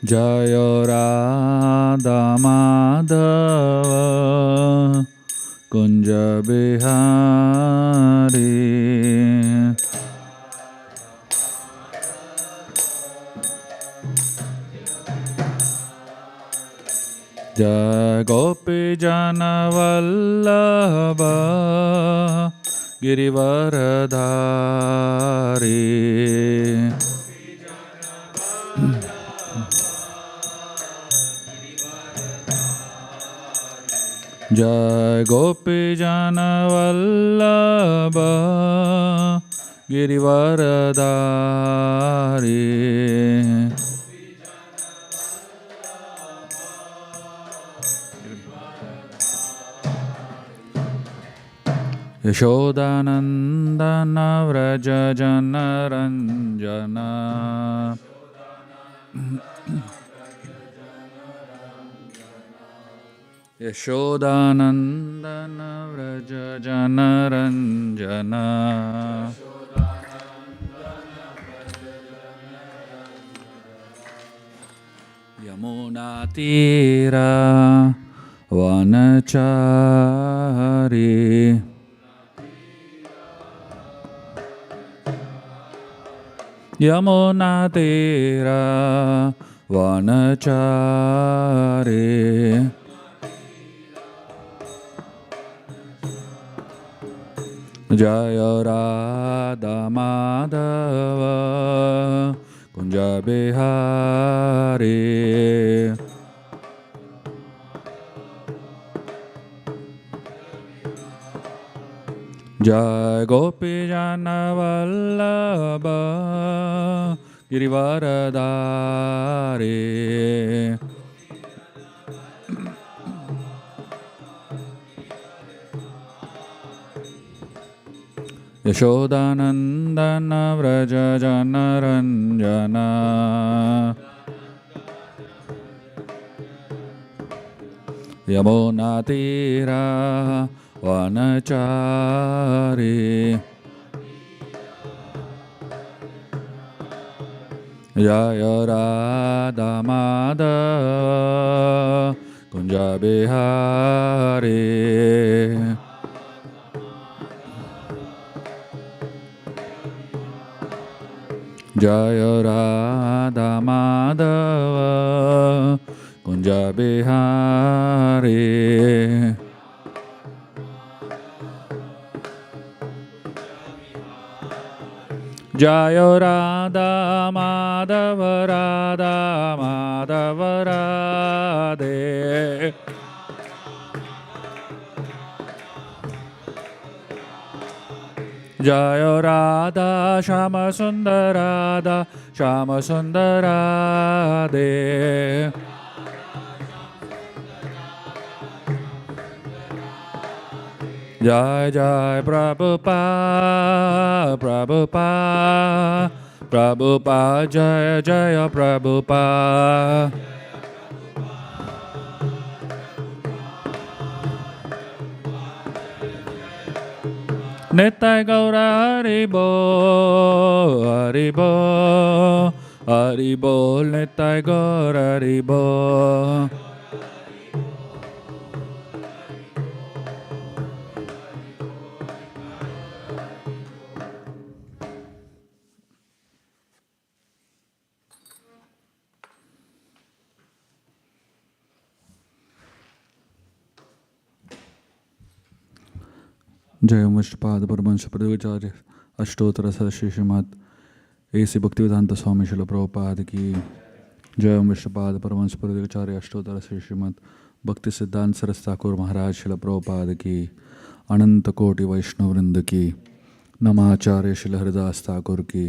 जय राधा माधव कुंज बिहारी जय गोपी जन वल्लभ गिरिवरधारी जय गोपी जन वल्लभ गिरिवरधारी यशोदानंदन व्रज जन रंजन यशोदानंदन व्रज जन रंजन यमुना तीरा वनचारी यमुना तीरा वनचारी जय राधा माधव कुंज बिहारी जय गोपी जन वल्लभ गिरिवरधारी यशोदानंदन व्रज जन रंजन यमुना तीरा वनचारी जय राधा माधव कुंज बिहारी जय राधा माधव कुंज बिहारी जय राधा माधव राधा माधव राधे जय राधा श्याम सुंदर राधा श्याम सुंदर राधे जय जय प्रभुपाद प्रभुपाद प्रभुपाद जय जय प्रभुपाद नित्य गौर हरि बोल हरि बोल हरि बोल नित्य गौर हरि बोल जय मुष्टपाद परमंश प्रभुचार्य अष्टोत्तर सरस्वती श्रीमद ऐसी भक्तिवेदांत स्वामी शिल प्रभुपाद की जय मुष्टपाद परमंश प्रभुचार्य अष्टोत्तर श्रीमद भक्ति सिद्धांत सरस ठाकुर महाराज शिल प्रभुपाद की अनंत कोटि वैष्णव वृंद की नमाचार्य शिल हरिदास ठाकुर की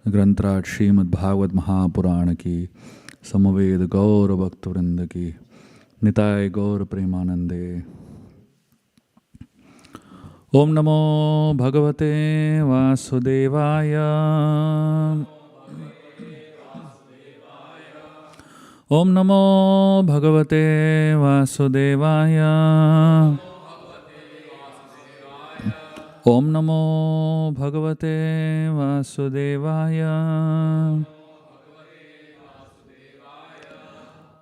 ग्रंथराज श्रीमद् भागवत महापुराण की समवेद गौर भक्त वृंद की निताय गौर प्रेमानंदे। ओम नमो भगवते वासुदेवाय ओम नमो भगवते वासुदेवाय ओम नमो भगवते वासुदेवाय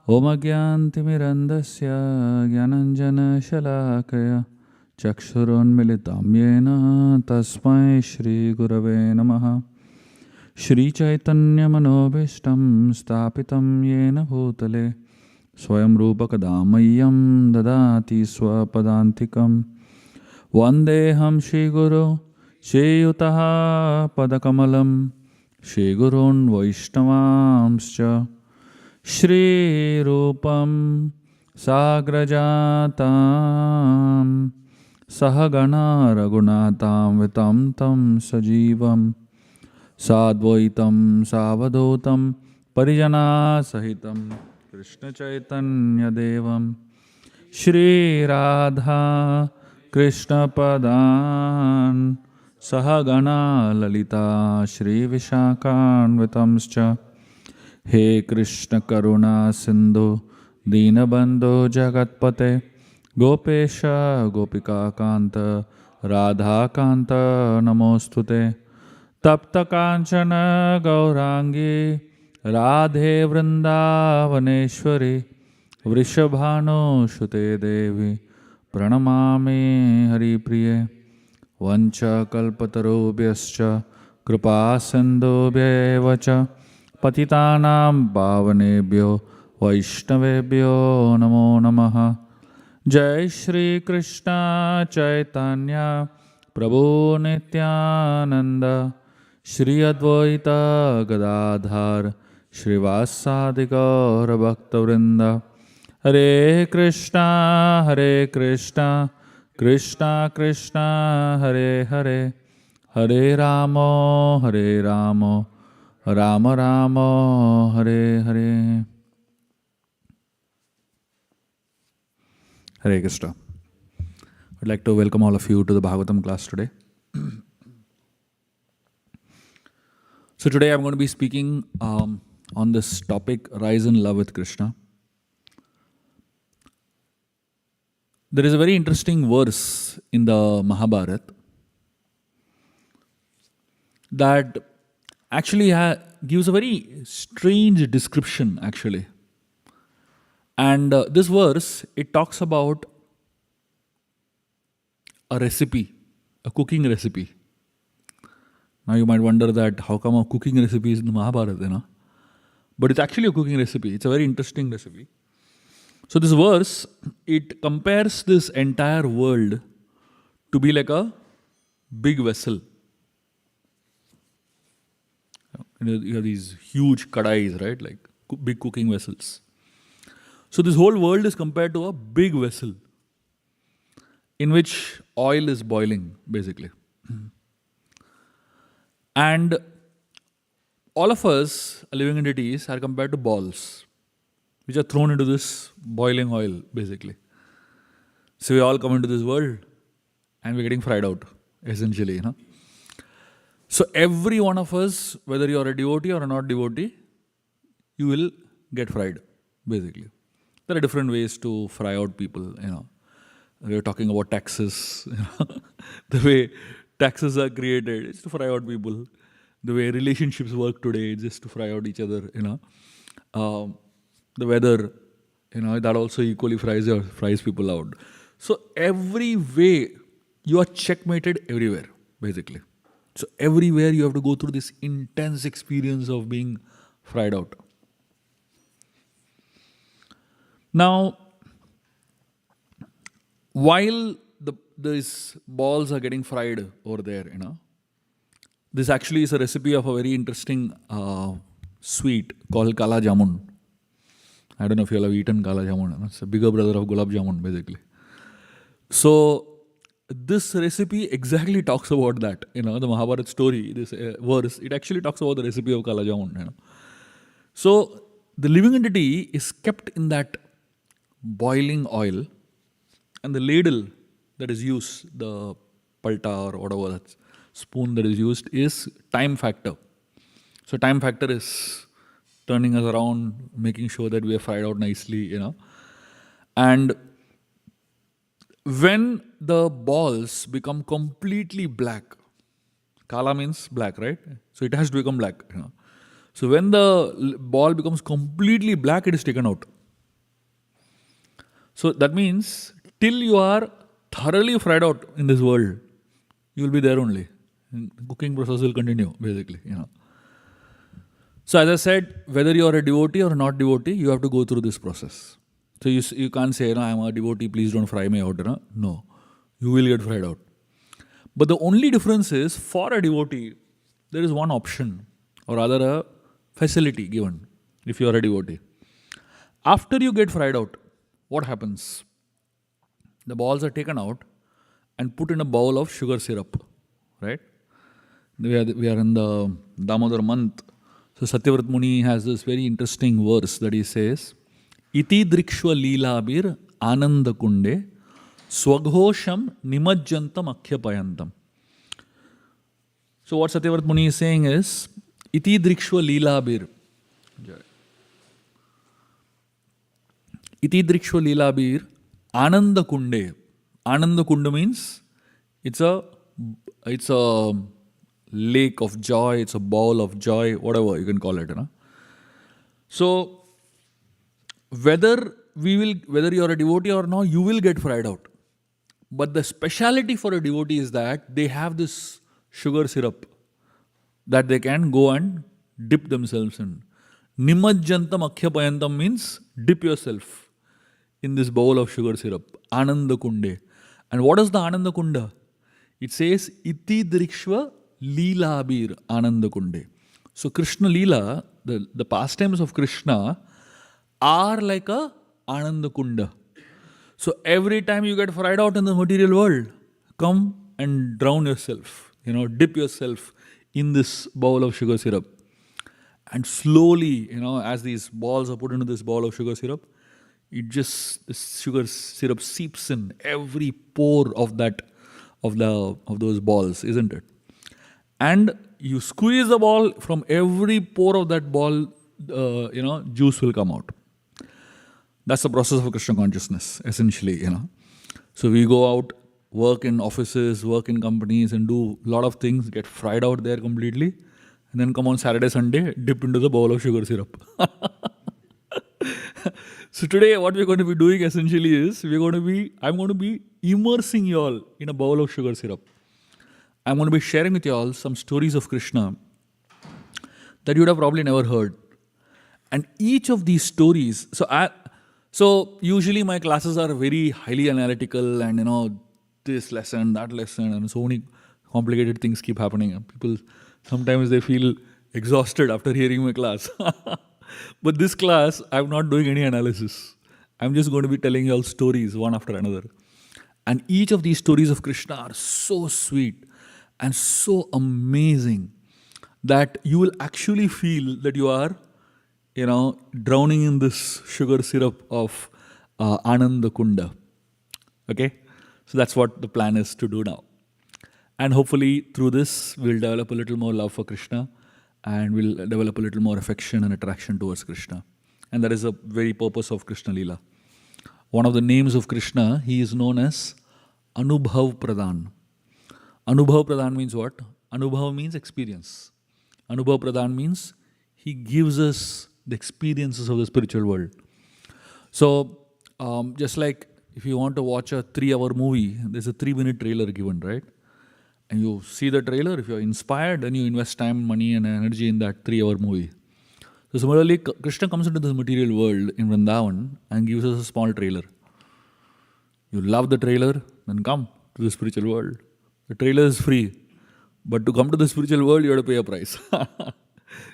Om Agyantimirandasya Gyananjana Shalakaya Chakshurunmilitam Yena Tasmai Shri Gurave Namaha. Shri Chaitanya Manobhishtam Stapitam Yena Bhutale Swayam Rupa Kadamayam Dadati Swapadantikam Vandeham Shri Guru Shri Yutaha Padakamalam Shri Gurun Vaishnavamscha Shri Rupam Sagrajatam Sahagana Raghunatam Vitam Tam Sajivam Sadvaitam Savadotam Parijana Sahitam Krishna Chaitanya Devam Shri Radha Krishna Padan Sahagana Lalita Shri Vishakan Vitamscha He Krishna Karuna Sindhu Dinabandhu Jagatpate Gopesha Gopika Kanta Radha Kanta Namostute Tapta Kanchana Gaurangi Radhe Vrindavaneshwari Vrishabhano Shute Devi Pranamami Hari Priye Vancha Kalpatarubhyascha Kripa Sindhubhyevacha Patitanam Bhavanebhyo Vaishnavebhyo Namo Namaha Jai Shri Krishna Chaitanya Prabhu Nityananda Shri Advaita Gadadhar Shrivasadi Gaura Bhaktavrinda Hare Krishna Krishna Krishna Hare Hare Hare Ramo Rama Rama Hare Hare. Hare Krishna. I'd like to welcome all of you to the Bhagavatam class today. So today I'm going to be speaking on this topic, Rise in Love with Krishna. There is a very interesting verse in the Mahabharata that actually gives a very strange description actually. And this verse, it talks about a recipe, a cooking recipe. Now you might wonder that how come a cooking recipe is in the Mahabharata, you know? But it's actually a cooking recipe. It's a very interesting recipe. So this verse, it compares this entire world to be like a big vessel. You have these huge kadais, right? Like big cooking vessels. So this whole world is compared to a big vessel in which oil is boiling, basically. And all of us, living entities, are compared to balls, which are thrown into this boiling oil, basically. So we all come into this world and we're getting fried out, essentially, you know. So every one of us, whether you're a devotee or a not devotee, you will get fried, basically. There are different ways to fry out people, you know. We are talking about taxes, you know. The way taxes are created is to fry out people. The way relationships work today is just to fry out each other, you know. The weather, you know, that also equally fries people out. So every way you are checkmated everywhere, basically. So everywhere you have to go through this intense experience of being fried out. Now, while these balls are getting fried over there, you know, this actually is a recipe of a very interesting sweet called Kala Jamun. I don't know if you all have eaten Kala Jamun. You know? It's a bigger brother of Gulab Jamun, basically. So, this recipe exactly talks about that. You know, the Mahabharata story, this verse, it actually talks about the recipe of Kala Jamun. You know? So, the living entity is kept in that boiling oil, and the ladle that is used, the palta or whatever that spoon that is used, is time factor. So time factor is turning us around, making sure that we are fried out nicely, you know. And when the balls become completely black, kala means black, right? So it has to become black, you know. So when the ball becomes completely black, it is taken out. So that means till you are thoroughly fried out in this world, you will be there only. And the cooking process will continue, basically. So as I said, whether you are a devotee or not devotee, you have to go through this process. So you can't say, I'm a devotee, please don't fry me out. No, you will get fried out. But the only difference is, for a devotee, there is one option, or rather a facility given if you are a devotee. After you get fried out, what happens? The balls are taken out and put in a bowl of sugar syrup, right? We are in the Damodar month. So Satyavrat Muni has this very interesting verse that he says, Iti drikshva leelabir ananda kunde swaghosham nimajjantam akhyapayantam. So what Satyavrat Muni is saying is, Iti drikshva leelabir. Iti drikshva leelabir ananda kunde. Ananda kunda means it's a lake of joy, it's a bowl of joy, whatever you can call it. So whether you are a devotee or not, you will get fried out. But the speciality for a devotee is that they have this sugar syrup that they can go and dip themselves in. Nimajjantam akhyapayantam means dip yourself in this bowl of sugar syrup. Ananda kunde. And what is the Ananda kunda? It says, Iti drikshva leelabir Ananda kunde. So Krishna Leela, the pastimes of Krishna, are like a Ananda kunda. So every time you get fried out in the material world, come and drown yourself, dip yourself in this bowl of sugar syrup. And slowly, as these balls are put into this bowl of sugar syrup, the sugar syrup seeps in every pore of those balls, isn't it? And you squeeze the ball, from every pore of that ball, juice will come out. That's the process of Krishna consciousness, essentially. So we go out, work in offices, work in companies, and do a lot of things, get fried out there completely, and then come on Saturday, Sunday, dip into the bowl of sugar syrup. So today, what we're going to be doing essentially is, I'm going to be immersing you all in a bowl of sugar syrup. I'm going to be sharing with you all some stories of Krishna that you would have probably never heard. And each of these stories, so usually my classes are very highly analytical, and this lesson, that lesson, and so many complicated things keep happening. And people, sometimes they feel exhausted after hearing my class. But this class, I'm not doing any analysis. I'm just going to be telling you all stories one after another. And each of these stories of Krishna are so sweet and so amazing that you will actually feel that you are, drowning in this sugar syrup of Ananda Kunda. Okay? So that's what the plan is to do now. And hopefully through this, we'll develop a little more love for Krishna, and we'll develop a little more affection and attraction towards Krishna. And that is the very purpose of Krishna Leela. One of the names of Krishna, he is known as Anubhav Pradhan. Anubhav Pradhan means what? Anubhav means experience. Anubhav Pradhan means he gives us the experiences of the spiritual world. So, just like if you want to watch a 3-hour movie, there's a 3-minute trailer given, right? And you see the trailer, if you're inspired, then you invest time, money, and energy in that 3-hour movie. So similarly, Krishna comes into this material world in Vrindavan and gives us a small trailer. You love the trailer, then come to the spiritual world. The trailer is free, but to come to the spiritual world, you have to pay a price.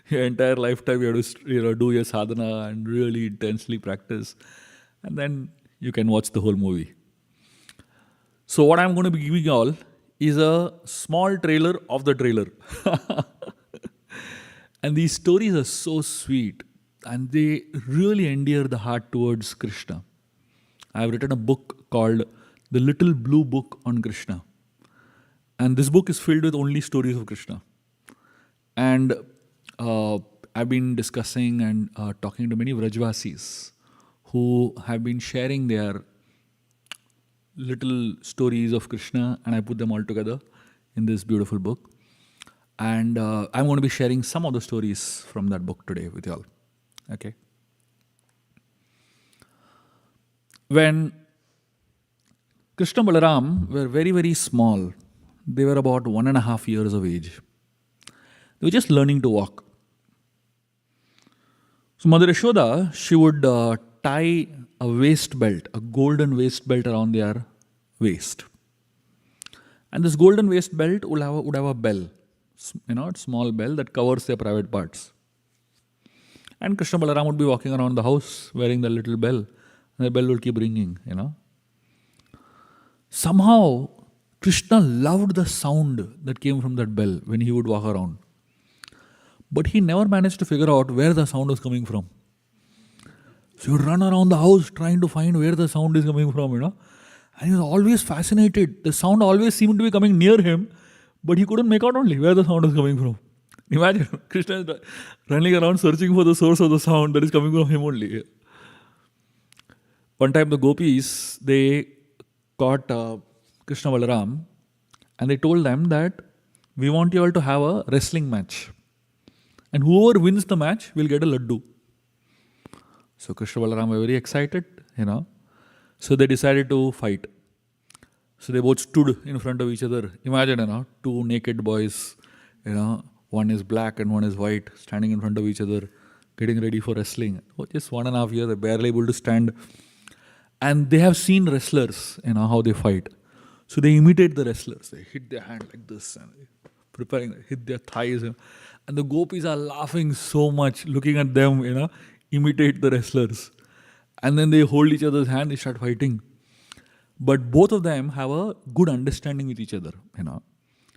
Your entire lifetime, you have to do your sadhana and really intensely practice, and then you can watch the whole movie. So what I'm going to be giving you all is a small trailer of the trailer. And these stories are so sweet, and they really endear the heart towards Krishna. I have written a book called The Little Blue Book on Krishna. And this book is filled with only stories of Krishna. And I've been discussing and talking to many Vrajvasis who have been sharing their little stories of Krishna, and I put them all together in this beautiful book. And I'm going to be sharing some of the stories from that book today with you all. Okay. When Krishna and Balaram were very, very small, they were about 1.5 years of age. They were just learning to walk. So Mother Yashoda, she would tie a waist belt, a golden waist belt around their waist. And this golden waist belt would have a bell, a small bell that covers their private parts. And Krishna Balaram would be walking around the house wearing the little bell, and the bell would keep ringing. Somehow, Krishna loved the sound that came from that bell when he would walk around. But he never managed to figure out where the sound was coming from. So he would run around the house trying to find where the sound is coming from. And he was always fascinated. The sound always seemed to be coming near him, but he couldn't make out only where the sound is coming from. Imagine, Krishna is running around searching for the source of the sound that is coming from him only. One time the gopis, they caught Krishna Balaram and they told them that we want you all to have a wrestling match. And whoever wins the match will get a laddu. So Krishna Balaram were very excited, So they decided to fight. So they both stood in front of each other. Imagine, two naked boys, one is black and one is white, standing in front of each other, getting ready for wrestling. Just 1.5 years, they're barely able to stand. And they have seen wrestlers, how they fight. So they imitate the wrestlers. They hit their hand like this and hit their thighs. And the gopis are laughing so much, looking at them, imitate the wrestlers. And then they hold each other's hand, they start fighting. But both of them have a good understanding with each other,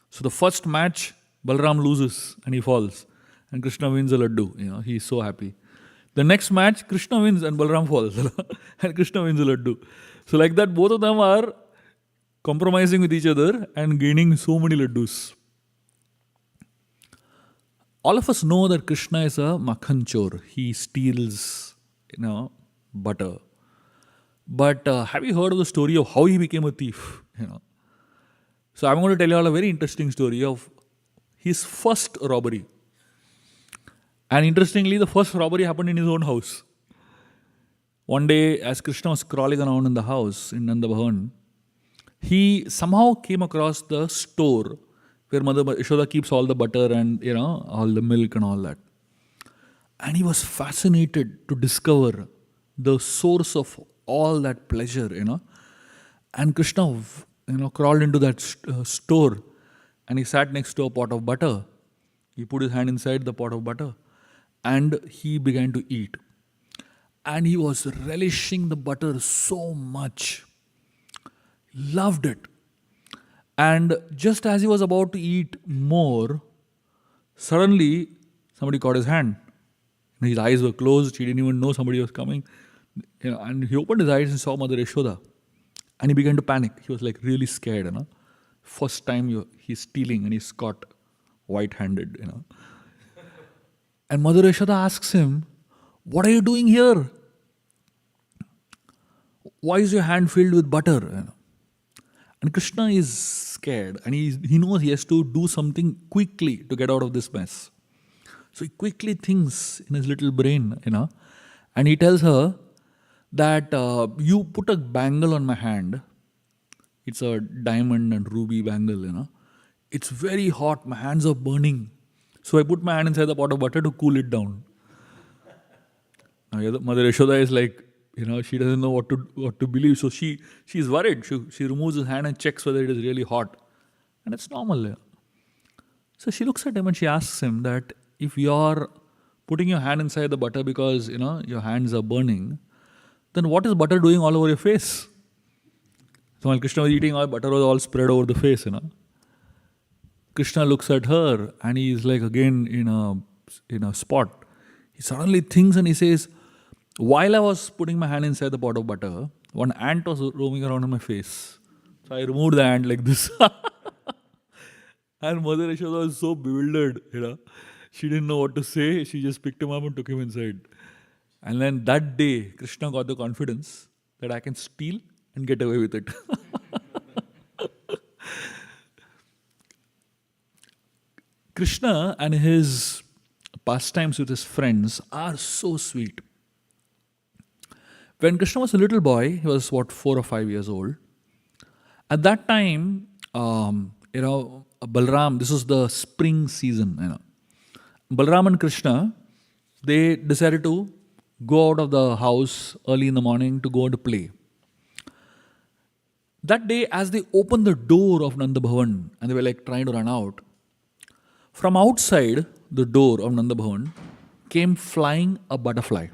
So the first match, Balaram loses and he falls. And Krishna wins a laddu, he is so happy. The next match, Krishna wins and Balaram falls. And Krishna wins a laddu. So like that, both of them are compromising with each other and gaining so many laddus. All of us know that Krishna is a makhan chor. He steals, butter. But have you heard of the story of how he became a thief? So I'm going to tell you all a very interesting story of his first robbery. And interestingly, the first robbery happened in his own house. One day, as Krishna was crawling around in the house in Nanda Bhavan, he somehow came across the store where Mother Yashoda keeps all the butter and, all the milk and all that. And he was fascinated to discover the source of all that pleasure, And Krishna, crawled into that store and he sat next to a pot of butter. He put his hand inside the pot of butter and he began to eat. And he was relishing the butter so much. Loved it. And just as he was about to eat more, suddenly somebody caught his hand. His eyes were closed. He didn't even know somebody was coming. And he opened his eyes and saw Mother Yashoda. And he began to panic. He was like really scared. First time he's stealing and he's caught white-handed. And Mother Yashoda asks him, "What are you doing here? Why is your hand filled with butter?" And Krishna is scared and he knows he has to do something quickly to get out of this mess. So he quickly thinks in his little brain, and he tells her that you put a bangle on my hand. It's a diamond and ruby bangle, It's very hot. My hands are burning. So I put my hand inside the pot of butter to cool it down. Now, Mother Yashoda is like, she doesn't know what to believe. So she's worried. She removes his hand and checks whether it is really hot. And it's normal. So she looks at him and she asks him that if you're putting your hand inside the butter because, your hands are burning, then what is butter doing all over your face? So while Krishna was eating, all butter was all spread over the face, Krishna looks at her and he is like again in a spot. He suddenly thinks and he says, "While I was putting my hand inside the pot of butter, one ant was roaming around in my face. So I removed the ant like this." And Mother Yashoda was so bewildered, She didn't know what to say. She just picked him up and took him inside. And then that day, Krishna got the confidence that I can steal and get away with it. Krishna and his pastimes with his friends are so sweet. When Krishna was a little boy, he was what, 4 or 5 years old. At that time, Balram, this was the spring season, Balram and Krishna, they decided to go out of the house early in the morning to go to play. That day, as they opened the door of Nanda Bhavan and they were like trying to run out, from outside the door of Nanda Bhavan came flying a butterfly.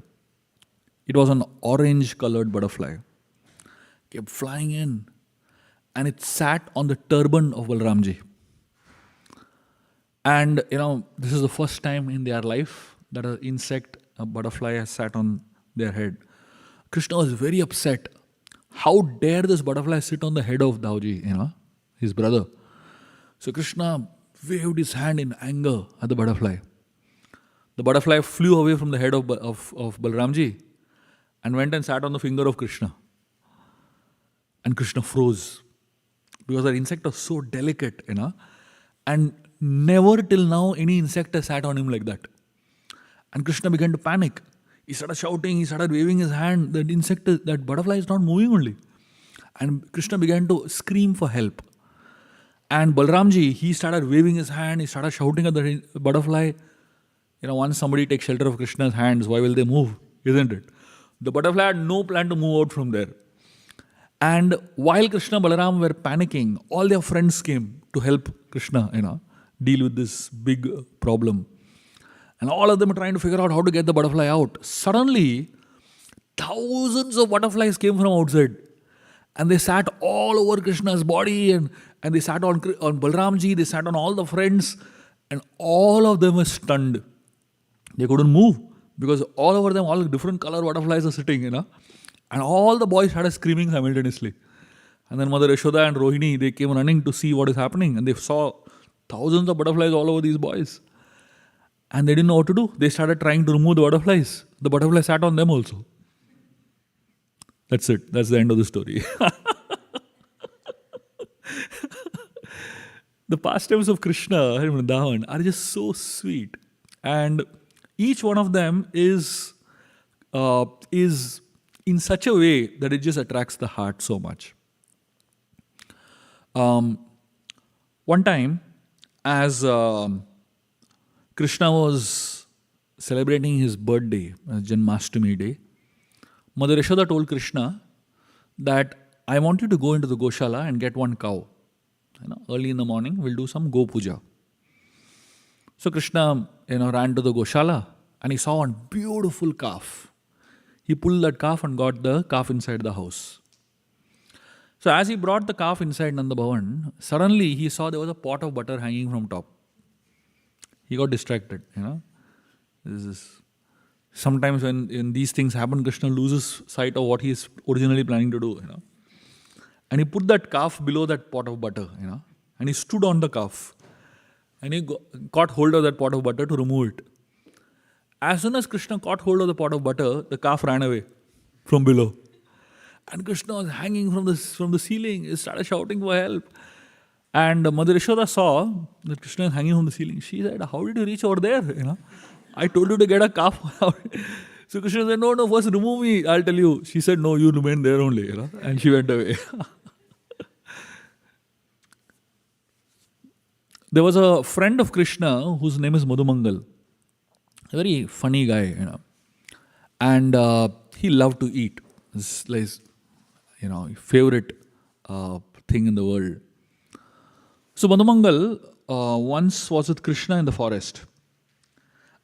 It was an orange colored butterfly. Kept flying in and it sat on the turban of Balramji. And this is the first time in their life that an insect, a butterfly, has sat on their head. Krishna was very upset. How dare this butterfly sit on the head of Dauji, his brother? So Krishna waved his hand in anger at the butterfly. The butterfly flew away from the head of Balramji and went and sat on the finger of Krishna. And Krishna froze because that insect was so delicate, and never till now any insect has sat on him like that. And Krishna began to panic. He started shouting, he started waving his hand. That butterfly is not moving only. And Krishna began to scream for help. And Balramji, he started waving his hand, he started shouting at the butterfly. Once somebody takes shelter of Krishna's hands, why will they move? Isn't it? The butterfly had no plan to move out from there. And while Krishna and Balaram were panicking, all their friends came to help Krishna, deal with this big problem. And all of them are trying to figure out how to get the butterfly out. Suddenly, thousands of butterflies came from outside. And they sat all over Krishna's body and they sat on Balramji, they sat on all the friends. And all of them were stunned. They couldn't move because all over them, all different color butterflies are sitting, And all the boys started screaming simultaneously. And then Mother Yashoda and Rohini, they came running to see what is happening. And they saw thousands of butterflies all over these boys. And they didn't know what to do. They started trying to remove the butterflies. The butterfly sat on them also. That's it. That's the end of the story. The pastimes of Krishna and Vrindavan are just so sweet. And each one of them is in such a way that it just attracts the heart so much. One time, as Krishna was celebrating his birthday, Janmashtami day, Mother Yashoda told Krishna that I want you to go into the Goshala and get one cow. Early in the morning, we'll do some Go Puja. So Krishna, ran to the Goshala and he saw one beautiful calf. He pulled that calf and got the calf inside the house. So as he brought the calf inside Nanda Bhavan, suddenly he saw there was a pot of butter hanging from top. He got distracted, Sometimes when these things happen, Krishna loses sight of what he is originally planning to do, And he put that calf below that pot of butter, And he stood on the calf. And he caught hold of that pot of butter to remove it. As soon as Krishna caught hold of the pot of butter, the calf ran away from below. And Krishna was hanging from the ceiling. He started shouting for help. And Mother Yashoda saw that Krishna is hanging from the ceiling. She said, how did you reach over there? I told you to get a calf. So Krishna said, no, first remove me, I'll tell you. She said, no, you remain there only. And she went away. There was a friend of Krishna whose name is Madhumangal. A very funny guy, And he loved to eat. It's like, favorite thing in the world. So Madhumangal once was with Krishna in the forest.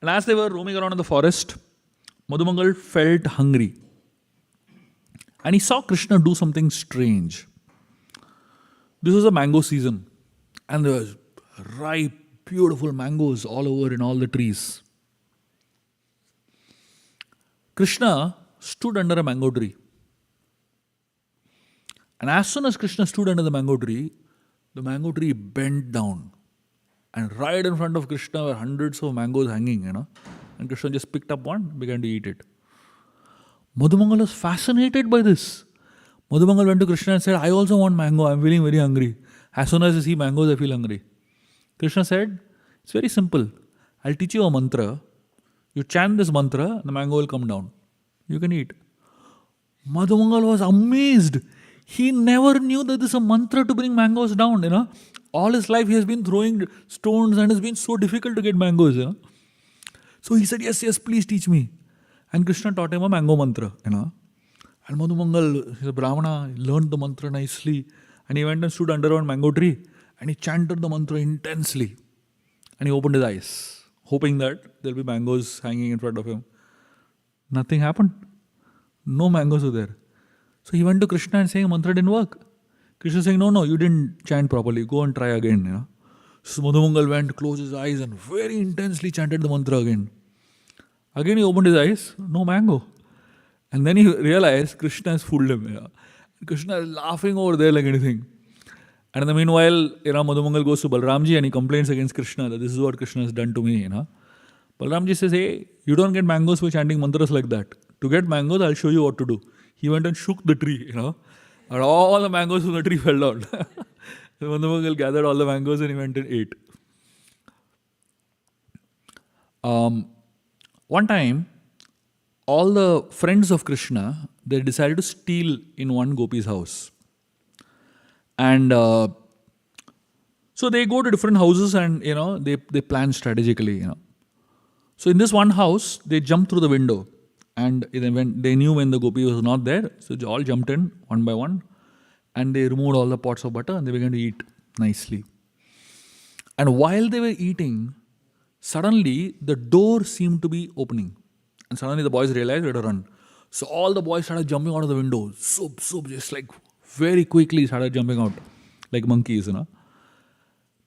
And as they were roaming around in the forest, Madhumangal felt hungry. And he saw Krishna do something strange. This was a mango season. And there was ripe, beautiful mangoes all over in all the trees. Krishna stood under a mango tree. And as soon as Krishna stood under the mango tree bent down. And right in front of Krishna were hundreds of mangoes hanging, And Krishna just picked up one and began to eat it. Madhumangal was fascinated by this. Madhumangal went to Krishna and said, I also want mango. I'm feeling very hungry. As soon as I see mangoes, I feel hungry. Krishna said, it's very simple. I'll teach you a mantra. You chant this mantra, the mango will come down. You can eat. Madhumangal was amazed. He never knew that this is a mantra to bring mangoes down. All his life he has been throwing stones and it's been so difficult to get mangoes. So he said, yes, yes, please teach me. And Krishna taught him a mango mantra. And Madhumangal, he's a Brahmana, learned the mantra nicely. And he went and stood under one mango tree and he chanted the mantra intensely. And he opened his eyes, hoping that there'll be mangoes hanging in front of him. Nothing happened. No mangoes were there. So he went to Krishna and saying, mantra didn't work. Krishna saying, no, you didn't chant properly. Go and try again. So Madhumangal went, closed his eyes and very intensely chanted the mantra again. Again he opened his eyes, no mango. And then he realized Krishna has fooled him. Krishna is laughing over there like anything. And in the meanwhile, Madhumangal goes to Balramji and he complains against Krishna that this is what Krishna has done to me. Balramji says, hey, you don't get mangoes for chanting mantras like that. To get mangoes, I'll show you what to do. He went and shook the tree, and all the mangoes from the tree fell down. So Madhumangal gathered all the mangoes and he went and ate. One time, all the friends of Krishna, they decided to steal in one gopi's house. And so they go to different houses and, they plan strategically, So in this one house, they jumped through the window. And when they knew when the gopi was not there, so they all jumped in one by one. And they removed all the pots of butter and they began to eat nicely. And while they were eating, suddenly the door seemed to be opening. And suddenly the boys realized they had to run. So all the boys started jumping out of the window. Just like very quickly started jumping out like monkeys.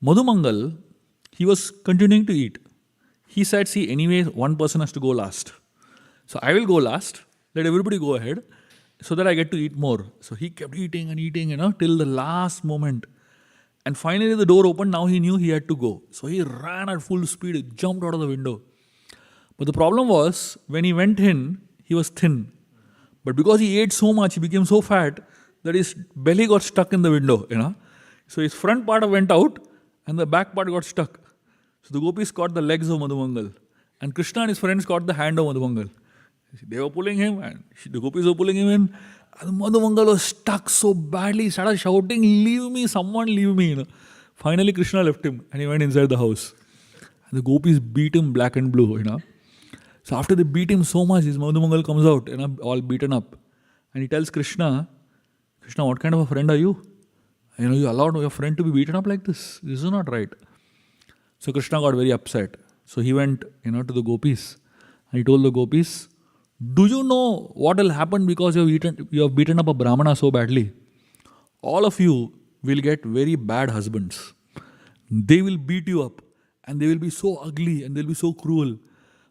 Madhumangal, he was continuing to eat. He said, see, anyway, one person has to go last. So I will go last, let everybody go ahead so that I get to eat more. So he kept eating and eating, till the last moment. And finally the door opened, now he knew he had to go. So he ran at full speed, jumped out of the window. But the problem was, when he went in, he was thin. But because he ate so much, he became so fat that his belly got stuck in the window, So his front part went out and the back part got stuck. So the gopis caught the legs of Madhumangal. And Krishna and his friends caught the hand of Madhumangal. They were pulling him and the gopis were pulling him in. And Madhumangal was stuck so badly, he started shouting, leave me, someone leave me. Finally Krishna left him and he went inside the house. And the gopis beat him black and blue. So after they beat him so much, his Madhumangal comes out, all beaten up. And he tells Krishna, what kind of a friend are you? You allowed your friend to be beaten up like this. This is not right. So Krishna got very upset. So he went, to the gopis. And he told the gopis, do you know what will happen because you have beaten up a Brahmana so badly? All of you will get very bad husbands. They will beat you up. And they will be so ugly and they will be so cruel.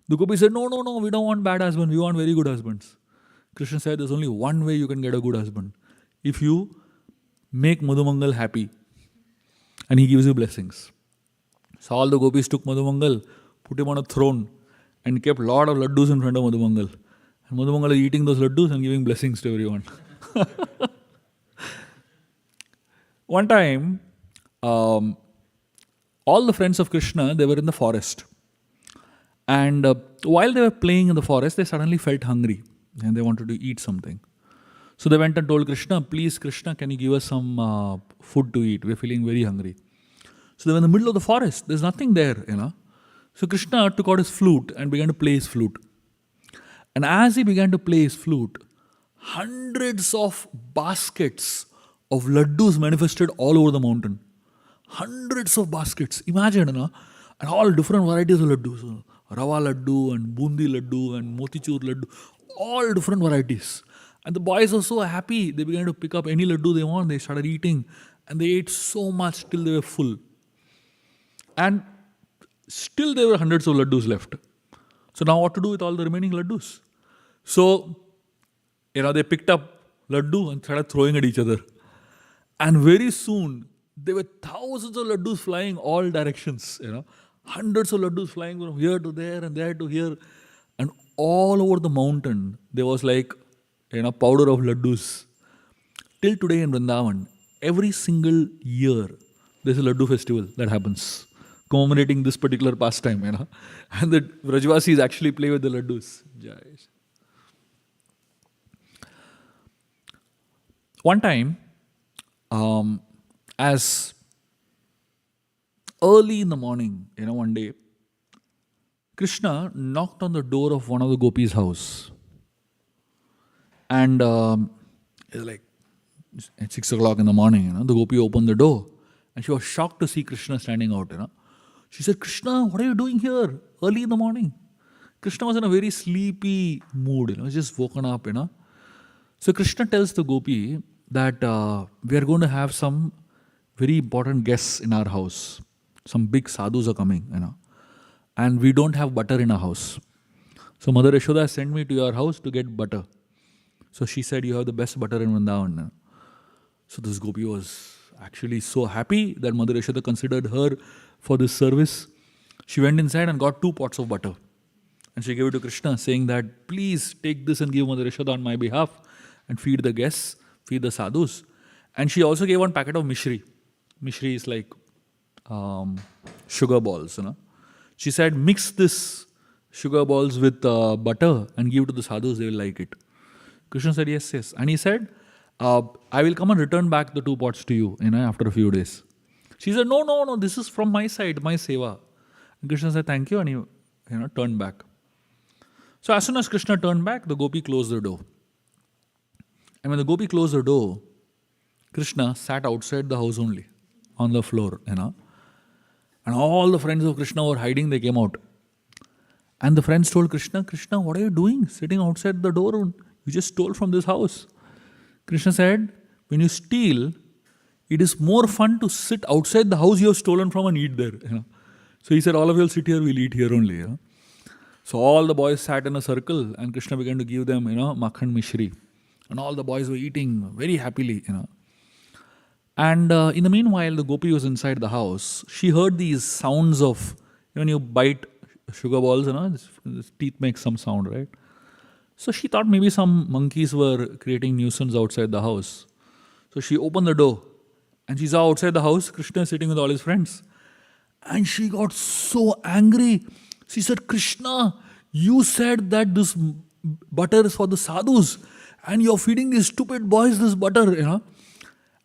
The gopis said, no, we don't want bad husbands. We want very good husbands. Krishna said, there's only one way you can get a good husband. If you make Madhumangal happy. And he gives you blessings. So all the gopis took Madhumangal, put him on a throne and kept a lot of laddus in front of Madhumangal. And Madhumangal is eating those laddus and giving blessings to everyone. One time, all the friends of Krishna, they were in the forest. And while they were playing in the forest, they suddenly felt hungry and they wanted to eat something. So they went and told Krishna, please Krishna, can you give us some food to eat? We're feeling very hungry. So they were in the middle of the forest. There's nothing there, So Krishna took out his flute and began to play his flute. And as he began to play his flute, hundreds of baskets of laddus manifested all over the mountain. Hundreds of baskets. Imagine, and all different varieties of laddus. Rava laddu and bundi laddu and motichur laddu. All different varieties. And the boys were so happy. They began to pick up any laddu they want. They started eating. And they ate so much till they were full. And still there were hundreds of laddus left. So now what to do with all the remaining laddus? So, they picked up laddu and started throwing at each other. And very soon, there were thousands of laddus flying all directions. Hundreds of laddus flying from here to there and there to here. And all over the mountain, there was like, powder of laddus. Till today in Vrindavan, every single year, there's a laddu festival that happens, commemorating this particular pastime, And the And the Vrajvasis actually play with the laddus. Jai. One time, um, as early in the morning, one day, Krishna knocked on the door of one of the gopis' house. And it's like at 6 o'clock in the morning, the gopi opened the door and she was shocked to see Krishna standing out. She said, Krishna, what are you doing here early in the morning? Krishna was in a very sleepy mood, he's just woken up. So Krishna tells the gopi that we are going to have some very important guests in our house. Some big sadhus are coming, and we don't have butter in our house. So Mother Yashoda sent me to your house to get butter. So she said, you have the best butter in Vrindavan. So this gopi was actually so happy that Mother Yashoda considered her for this service. She went inside and got 2 pots of butter. And she gave it to Krishna, saying that, please take this and give Mother Yashoda on my behalf and feed the guests, feed the sadhus. And she also gave 1 packet of mishri. Mishri is like sugar balls. She said, mix this sugar balls with butter and give to the sadhus, they will like it. Krishna said, yes, yes. And he said, I will come and return back the 2 pots to you, after a few days. She said, no, this is from my side, my seva. And Krishna said, thank you, and he turned back. So as soon as Krishna turned back, the gopi closed the door. And when the gopi closed the door, Krishna sat outside the house only, on the floor, And all the friends of Krishna were hiding, they came out. And the friends told Krishna, Krishna, what are you doing sitting outside the door? You just stole from this house. Krishna said, when you steal, it is more fun to sit outside the house you have stolen from and eat there. So he said, all of you will sit here, we'll eat here only. So all the boys sat in a circle and Krishna began to give them, makhan mishri. And all the boys were eating very happily, And in the meanwhile, the gopi was inside the house. She heard these sounds of, when you bite sugar balls, the teeth make some sound, right? So she thought maybe some monkeys were creating nuisance outside the house. So she opened the door and she saw outside the house Krishna sitting with all his friends. And she got so angry. She said, Krishna, you said that this butter is for the sadhus and you're feeding these stupid boys this butter,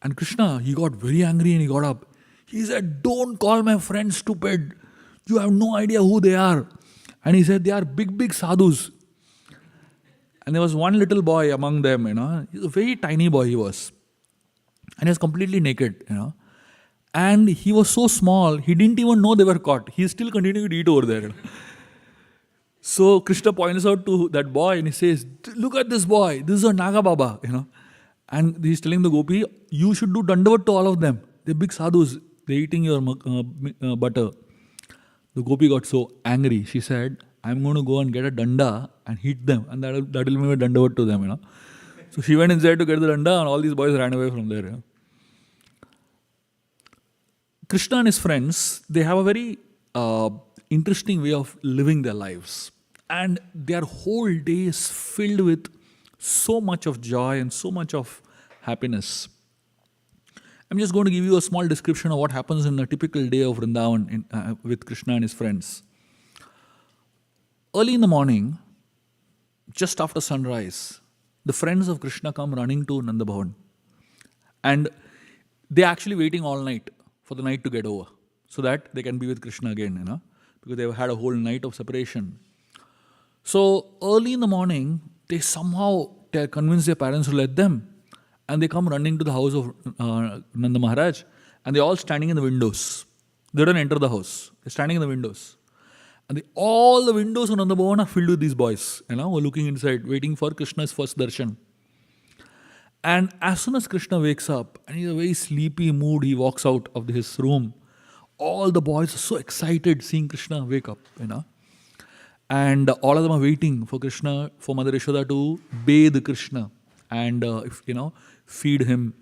And Krishna, he got very angry and he got up. He said, don't call my friends stupid. You have no idea who they are. And he said, they are big, big sadhus. And there was one little boy among them, He's a very tiny boy he was. And he was completely naked, And he was so small, he didn't even know they were caught. He still continued to eat over there. So Krishna points out to that boy and he says, look at this boy, this is a Naga Baba, And he's telling the gopi, you should do dandavat to all of them. They're big sadhus, they're eating your butter. The gopi got so angry. She said, I'm going to go and get a danda and hit them. And that will mean a dandavat to them, So she went inside to get the danda and all these boys ran away from there. Krishna and his friends, they have a very interesting way of living their lives. And their whole day is filled with so much of joy and so much of happiness. I'm just going to give you a small description of what happens in a typical day of Vrindavan with Krishna and his friends. Early in the morning, just after sunrise, the friends of Krishna come running to Nanda Bhavan. And they're actually waiting all night for the night to get over so that they can be with Krishna again, because they've had a whole night of separation. So early in the morning, they somehow convince their parents to let them. And they come running to the house of Nanda Maharaj. And they're all standing in the windows. They don't enter the house. They're standing in the windows. And all the windows of Nanda Bhavan are filled with these boys, who are looking inside, waiting for Krishna's first darshan. And as soon as Krishna wakes up, and he's in a very sleepy mood, he walks out of his room. All the boys are so excited seeing Krishna wake up, And all of them are waiting for Krishna, for Mother Yashoda to bathe Krishna and, feed him.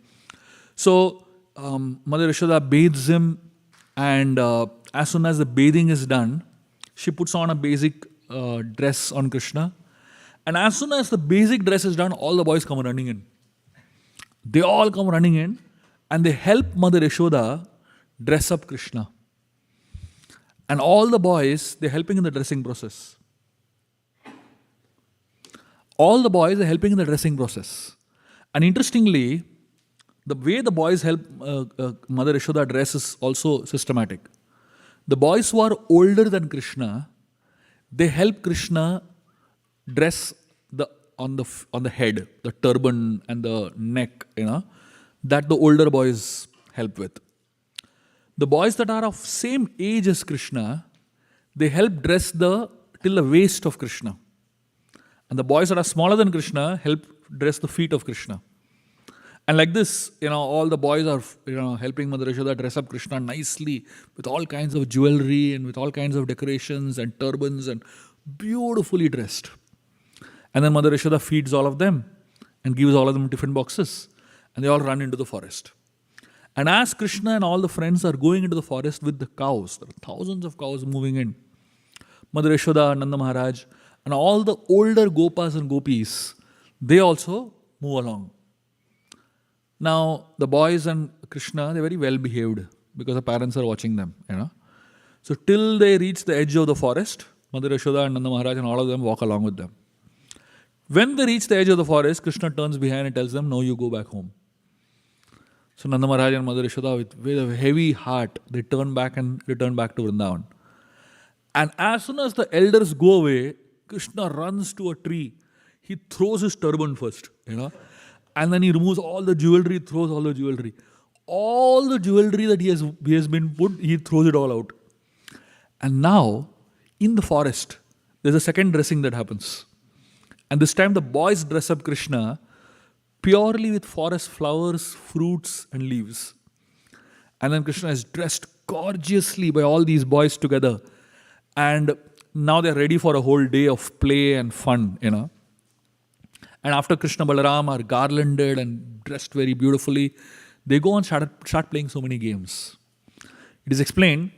So, Mother Yashoda bathes him, and as soon as the bathing is done, she puts on a basic dress on Krishna. And as soon as the basic dress is done, all the boys come running in. They all come running in and they help Mother Yashoda dress up Krishna. And all the boys, they're helping in the dressing process. All the boys are helping in the dressing process. And interestingly, The way the boys help Mother Yashoda dress is also systematic. The boys who are older than Krishna, they help Krishna dress on the head, the turban and the neck, that the older boys help with. The boys that are of same age as Krishna, they help dress till the waist of Krishna. And the boys that are smaller than Krishna help dress the feet of Krishna. And like this, all the boys are, helping Mother Yashoda dress up Krishna nicely with all kinds of jewelry and with all kinds of decorations and turbans and beautifully dressed. And then Mother Yashoda feeds all of them and gives all of them different boxes. And they all run into the forest. And as Krishna and all the friends are going into the forest with the cows, there are thousands of cows moving in. Mother Yashoda, Nanda Maharaj, and all the older Gopas and Gopis, they also move along. Now, the boys and Krishna, they're very well behaved because the parents are watching them, So till they reach the edge of the forest, Mother Yashoda and Nanda Maharaj and all of them walk along with them. When they reach the edge of the forest, Krishna turns behind and tells them, "No, you go back home." So Nanda Maharaj and Mother Yashoda, with a heavy heart, they turn back and return back to Vrindavan. And as soon as the elders go away, Krishna runs to a tree. He throws his turban first, and then he removes all the jewelry, throws all the jewelry. All the jewelry that he has been put, he throws it all out. And now, in the forest, there's a second dressing that happens. And this time the boys dress up Krishna purely with forest flowers, fruits and leaves. And then Krishna is dressed gorgeously by all these boys together. And now they're ready for a whole day of play and fun, And after Krishna Balaram are garlanded and dressed very beautifully, they go and start playing so many games. It is explained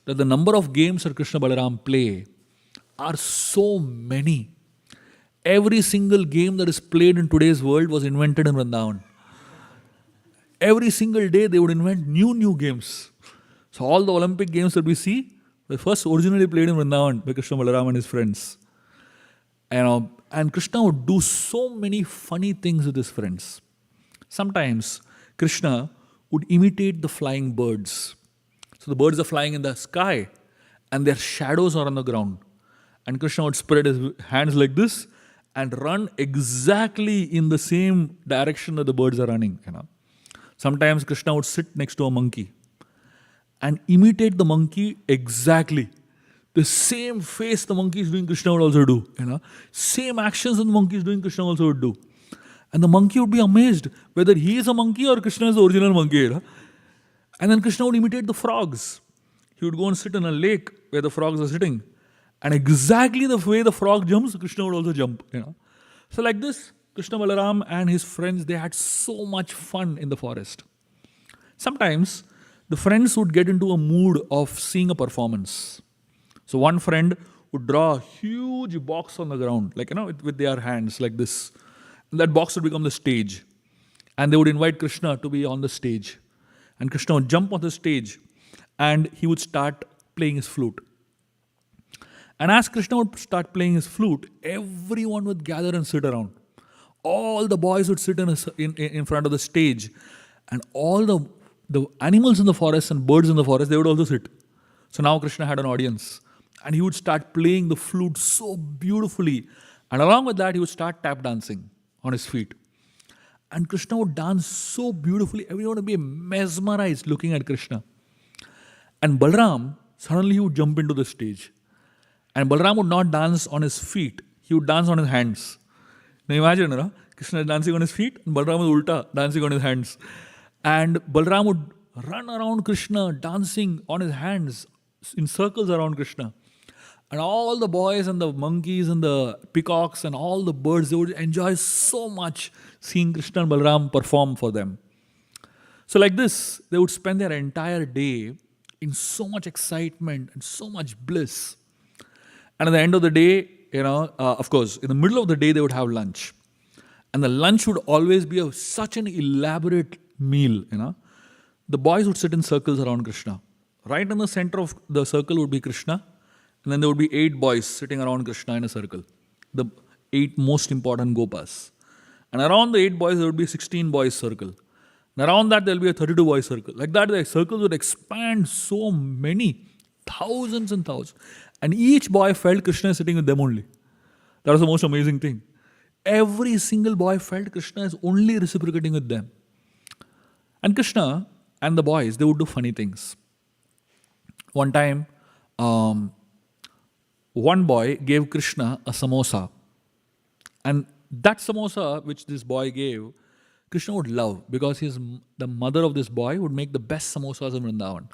that the number of games that Krishna Balaram play are so many. Every single game that is played in today's world was invented in Vrindavan. Every single day they would invent new games. So all the Olympic games that we see were first originally played in Vrindavan by Krishna Balaram and his friends. And Krishna would do so many funny things with his friends. Sometimes Krishna would imitate the flying birds. So the birds are flying in the sky and their shadows are on the ground. And Krishna would spread his hands like this and run exactly in the same direction that the birds are running. Sometimes Krishna would sit next to a monkey and imitate the monkey exactly. The same face the monkey is doing, Krishna would also do. Same actions that the monkey is doing, Krishna also would do. And the monkey would be amazed whether he is a monkey or Krishna is the original monkey. And then Krishna would imitate the frogs. He would go and sit in a lake where the frogs are sitting. And exactly the way the frog jumps, Krishna would also jump. So like this, Krishna Balaram and his friends, they had so much fun in the forest. Sometimes the friends would get into a mood of seeing a performance. So one friend would draw a huge box on the ground, with their hands like this. And that box would become the stage. And they would invite Krishna to be on the stage. And Krishna would jump on the stage and he would start playing his flute. And as Krishna would start playing his flute, everyone would gather and sit around. All the boys would sit in front of the stage. And all the animals in the forest and birds in the forest, they would also sit. So now Krishna had an audience. And he would start playing the flute so beautifully. And along with that, he would start tap dancing on his feet. And Krishna would dance so beautifully. Everyone would be mesmerized looking at Krishna. And Balaram, suddenly he would jump into the stage. And Balaram would not dance on his feet. He would dance on his hands. Now imagine, Krishna is dancing on his feet and Balaram is ulta, dancing on his hands. And Balaram would run around Krishna, dancing on his hands in circles around Krishna. And all the boys and the monkeys and the peacocks and all the birds, they would enjoy so much seeing Krishna and Balaram perform for them. So like this, they would spend their entire day in so much excitement and so much bliss. And at the end of the day, of course, in the middle of the day, they would have lunch. And the lunch would always be such an elaborate meal, The boys would sit in circles around Krishna. Right in the center of the circle would be Krishna. And then there would be 8 boys sitting around Krishna in a circle. The 8 most important Gopas. And around the 8 boys, there would be 16 boys circle. And around that, there'll be a 32 boy circle. Like that, the circles would expand so many, thousands and thousands. And each boy felt Krishna is sitting with them only. That was the most amazing thing. Every single boy felt Krishna is only reciprocating with them. And Krishna and the boys, they would do funny things. One time, one boy gave Krishna a samosa. And that samosa which this boy gave, Krishna would love because the mother of this boy would make the best samosas in Vrindavan.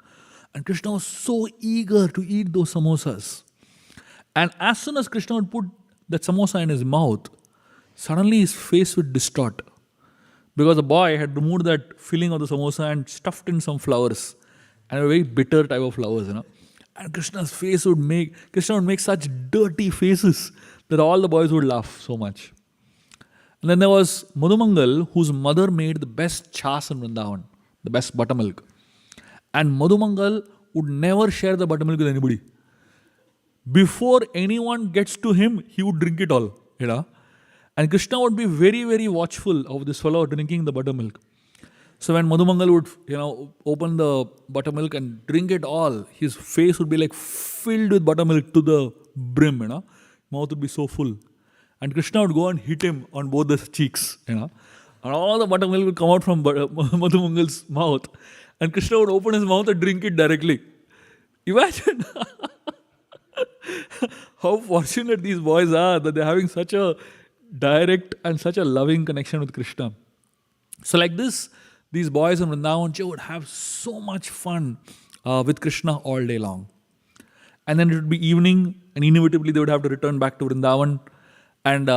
And Krishna was so eager to eat those samosas. And as soon as Krishna would put that samosa in his mouth, suddenly his face would distort. Because the boy had removed that filling of the samosa and stuffed in some flowers. And a very bitter type of flowers, And Krishna would make such dirty faces that all the boys would laugh so much. And then there was Madhumangal, whose mother made the best chas in Vrindavan, the best buttermilk. And Madhumangal would never share the buttermilk with anybody. Before anyone gets to him, he would drink it all, And Krishna would be very, very watchful of this fellow drinking the buttermilk. So when Madhumangal would, open the buttermilk and drink it all, his face would be like filled with buttermilk to the brim, Mouth would be so full. And Krishna would go and hit him on both the cheeks, And all the buttermilk would come out from Madhumangal's mouth. And Krishna would open his mouth and drink it directly. Imagine how fortunate these boys are that they're having such a direct and such a loving connection with Krishna. So like this, these boys in Vrindavan would have so much fun with Krishna all day long. And then it would be evening, and inevitably they would have to return back to Vrindavan. And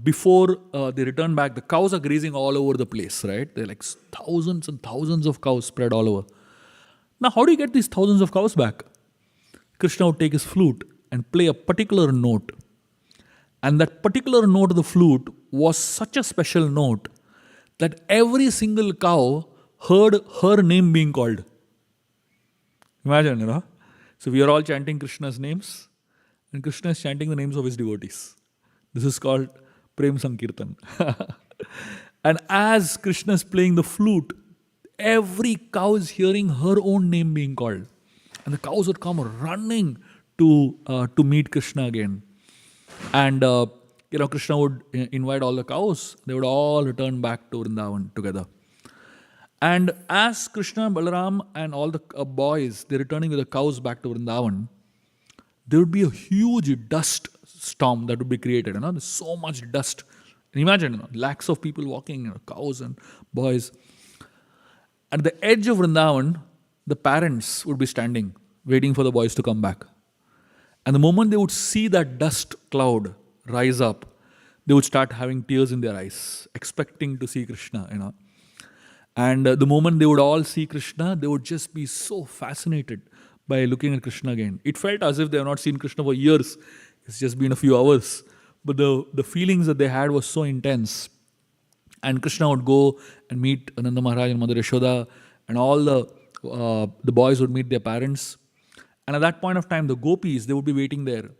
before they return back, the cows are grazing all over the place, right? They're like thousands and thousands of cows spread all over. Now, how do you get these thousands of cows back? Krishna would take his flute and play a particular note. And that particular note of the flute was such a special note that every single cow heard her name being called. Imagine, So we are all chanting Krishna's names, and Krishna is chanting the names of his devotees. This is called Prem Sankirtan. And as Krishna is playing the flute, every cow is hearing her own name being called. And the cows would come running to meet Krishna again. And Krishna would invite all the cows. They would all return back to Vrindavan together. And as Krishna, Balaram and all the boys, they're returning with the cows back to Vrindavan, there would be a huge dust storm that would be created. There's so much dust. And imagine, lakhs of people walking, cows and boys. At the edge of Vrindavan, the parents would be standing, waiting for the boys to come back. And the moment they would see that dust cloud rise up, they would start having tears in their eyes, expecting to see Krishna, And the moment they would all see Krishna, they would just be so fascinated by looking at Krishna again. It felt as if they have not seen Krishna for years. It's just been a few hours. But the feelings that they had was so intense. And Krishna would go and meet Nanda Maharaj and Mother Yashoda, and all the boys would meet their parents. And at that point of time, the gopis, they would be waiting there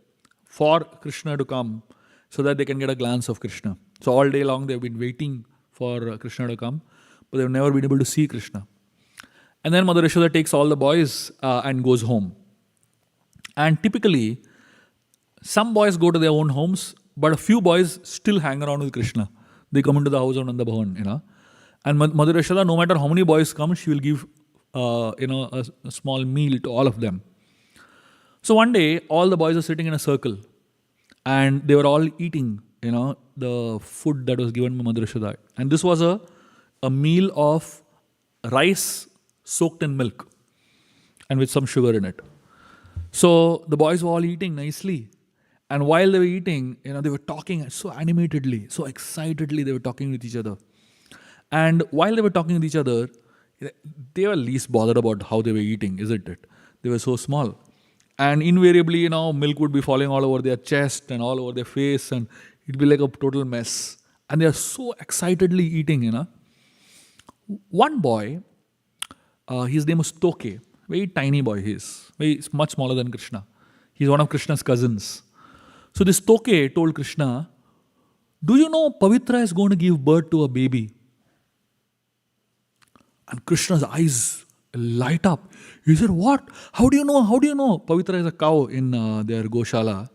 for Krishna to come so that they can get a glance of Krishna. So all day long, they've been waiting for Krishna to come, but they've never been able to see Krishna. And then Mother Yashoda takes all the boys and goes home. And typically, some boys go to their own homes, but a few boys still hang around with Krishna. They come into the house of Nanda Bhavan, And Mother Yashoda, no matter how many boys come, she will give, a small meal to all of them. So one day, all the boys are sitting in a circle, and they were all eating, the food that was given by Mother Yashoda. And this was a meal of rice soaked in milk and with some sugar in it. So the boys were all eating nicely. And while they were eating, they were talking so animatedly, so excitedly, they were talking with each other. And while they were talking with each other, they were least bothered about how they were eating, isn't it? They were so small. And invariably, milk would be falling all over their chest and all over their face, and it'd be like a total mess. And they are so excitedly eating, One boy, his name was Toke, very tiny boy he is, much smaller than Krishna. He's one of Krishna's cousins. So this Toke told Krishna, "Do you know Pavitra is going to give birth to a baby?" And Krishna's eyes light up. He said, "What? How do you know? How do you know?" Pavitra is a cow in their Goshala.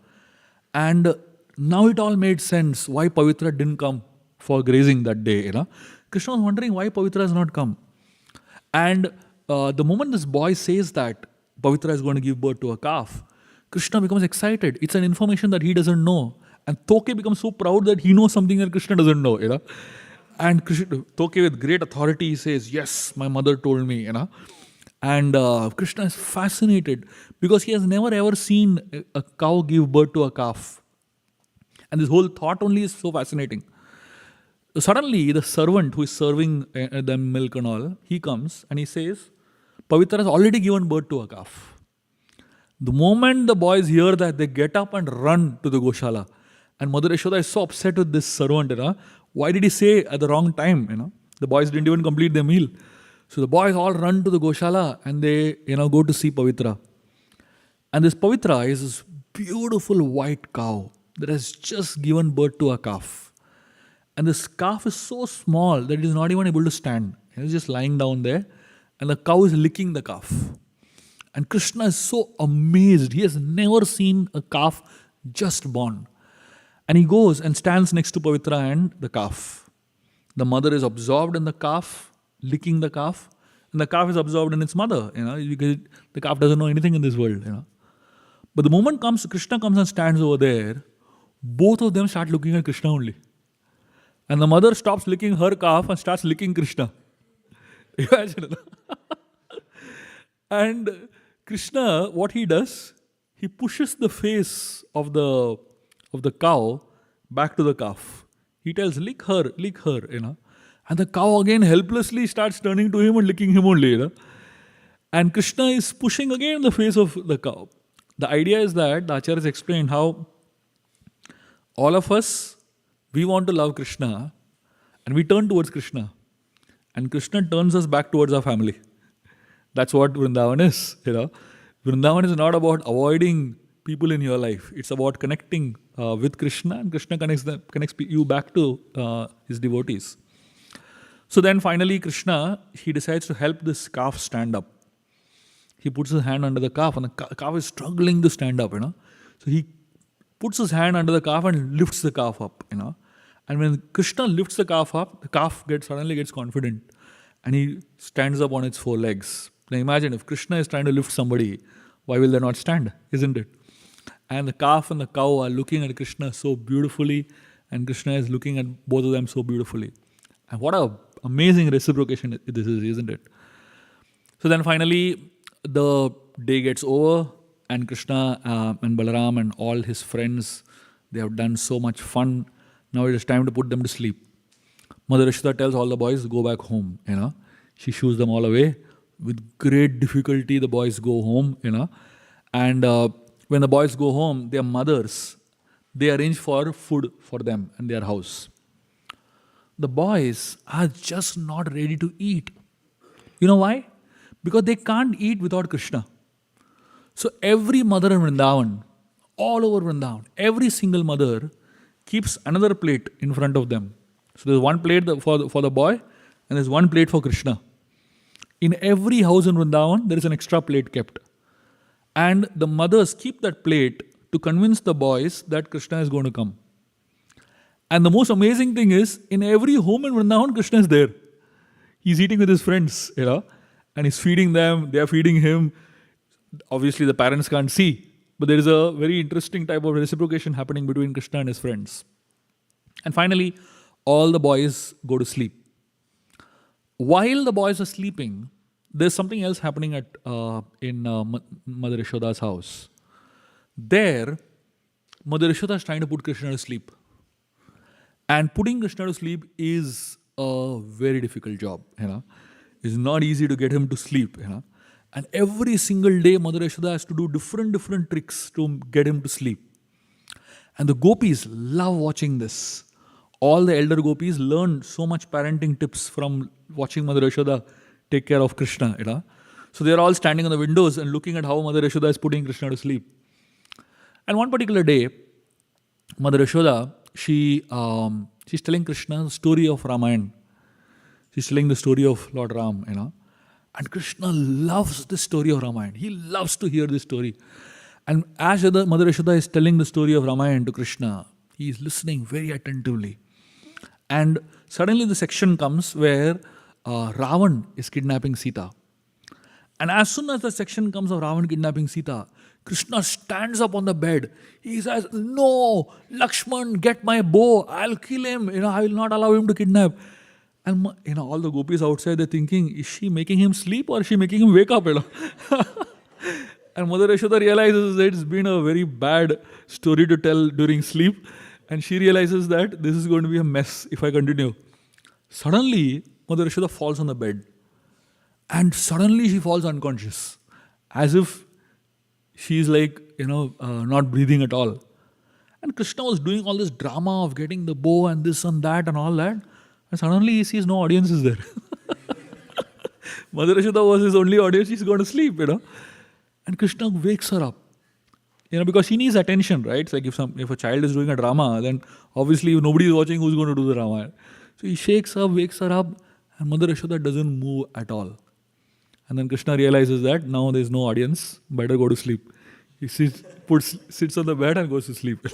And now it all made sense why Pavitra didn't come for grazing that day. Krishna was wondering why Pavitra has not come. And the moment this boy says that Pavitra is going to give birth to a calf, Krishna becomes excited. It's an information that he doesn't know. And Toke becomes so proud that he knows something that Krishna doesn't know. And Toke with great authority he says, "Yes, my mother told me." And Krishna is fascinated because he has never ever seen a cow give birth to a calf. And this whole thought only is so fascinating. Suddenly, the servant who is serving them milk and all, he comes and he says, "Pavitra has already given birth to a calf." The moment the boys hear that, they get up and run to the Goshala. And Mother Yashoda is so upset with this servant. Why did he say at the wrong time? The boys didn't even complete their meal. So the boys all run to the Goshala and they go to see Pavitra. And this Pavitra is this beautiful white cow that has just given birth to a calf. And this calf is so small that it is not even able to stand. It's just lying down there and the cow is licking the calf. And Krishna is so amazed. He has never seen a calf just born. And he goes and stands next to Pavitra and the calf. The mother is absorbed in the calf, licking the calf, and the calf is absorbed in its mother, because the calf doesn't know anything in this world, But the moment comes, Krishna comes and stands over there, both of them start looking at Krishna only. And the mother stops licking her calf and starts licking Krishna. Imagine. And Krishna, what he does, he pushes the face of the cow back to the calf. He tells, "Lick her, lick her," And the cow again helplessly starts turning to him and licking him only, And Krishna is pushing again the face of the cow. The idea is that the Acharyas explained how all of us, we want to love Krishna and we turn towards Krishna. And Krishna turns us back towards our family. That's what Vrindavan is. Vrindavan is not about avoiding people in your life. It's about connecting with Krishna, and Krishna connects you back to his devotees. So then finally Krishna, he decides to help this calf stand up. He puts his hand under the calf and the calf is struggling to stand up. So he puts his hand under the calf and lifts the calf up. And when Krishna lifts the calf up, the calf suddenly gets confident and he stands up on its four legs. Now imagine if Krishna is trying to lift somebody, why will they not stand? Isn't it? And the calf and the cow are looking at Krishna so beautifully, and Krishna is looking at both of them so beautifully. And what an amazing reciprocation this is, isn't it? So then finally, the day gets over, and Krishna and Balaram and all his friends, they have done so much fun. Now it is time to put them to sleep. Mother Yashoda tells all the boys, "Go back home." She shoos them all away. With great difficulty, the boys go home. And when the boys go home, their mothers, they arrange for food for them in their house. The boys are just not ready to eat. You know why? Because they can't eat without Krishna. So every mother in Vrindavan, all over Vrindavan, every single mother keeps another plate in front of them. So there's one plate for the boy and there's one plate for Krishna. In every house in Vrindavan, there is an extra plate kept. And the mothers keep that plate to convince the boys that Krishna is going to come. And the most amazing thing is, in every home in Vrindavan, Krishna is there. He's eating with his friends, and he's feeding them, they are feeding him. Obviously, the parents can't see, but there is a very interesting type of reciprocation happening between Krishna and his friends. And finally, all the boys go to sleep. While the boys are sleeping, there's something else happening in Mother Yashoda's house. There, Mother Yashoda is trying to put Krishna to sleep. And putting Krishna to sleep is a very difficult job. It's not easy to get him to sleep. And every single day, Mother Yashoda has to do different tricks to get him to sleep. And the gopis love watching this. All the elder gopis learn so much parenting tips from watching Mother Yashoda take care of Krishna. So they're all standing on the windows and looking at how Mother Yashoda is putting Krishna to sleep. And one particular day, Mother Yashoda, she's telling Krishna the story of Ramayana. She's telling the story of Lord Ram, And Krishna loves the story of Ramayana. He loves to hear this story. And as Mother Yashoda is telling the story of Ramayana to Krishna, he is listening very attentively. And suddenly the section comes where Ravan is kidnapping Sita. And as soon as the section comes of Ravan kidnapping Sita, Krishna stands up on the bed. He says, "No, Lakshman, get my bow. I'll kill him. I will not allow him to kidnap." And all the gopis outside, they're thinking, is she making him sleep or is she making him wake up? And Mother Yashoda realizes that it's been a very bad story to tell during sleep. And she realizes that this is going to be a mess if I continue. Suddenly, Mother Yashoda falls on the bed. And suddenly she falls unconscious. As if she's not breathing at all. And Krishna was doing all this drama of getting the bow and this and that and all that. And suddenly he sees no audience is there. Mother Yashoda was his only audience. She's going to sleep, And Krishna wakes her up. Because she needs attention, right? It's like if a child is doing a drama, then obviously if nobody is watching, who's going to do the drama? So he shakes her, wakes her up, and Mother Yashoda doesn't move at all. And then Krishna realizes that now there's no audience, better go to sleep. He sits on the bed and goes to sleep.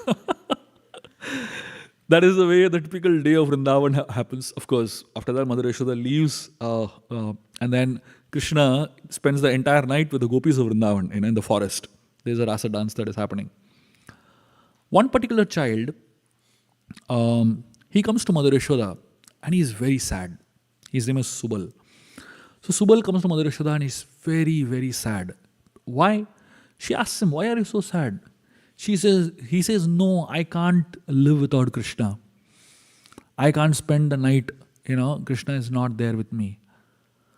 That is the way the typical day of Vrindavan happens. Of course, after that, Mother Yashoda leaves, and then Krishna spends the entire night with the gopis of Vrindavan in the forest. There's a rasa dance that is happening. One particular child, he comes to Mother Yashoda and he is very sad. His name is Subal. So Subal comes to Mother Yashoda and he's very, very sad. Why? She asks him, "Why are you so sad?" He says, "No, I can't live without Krishna. I can't spend the night, Krishna is not there with me."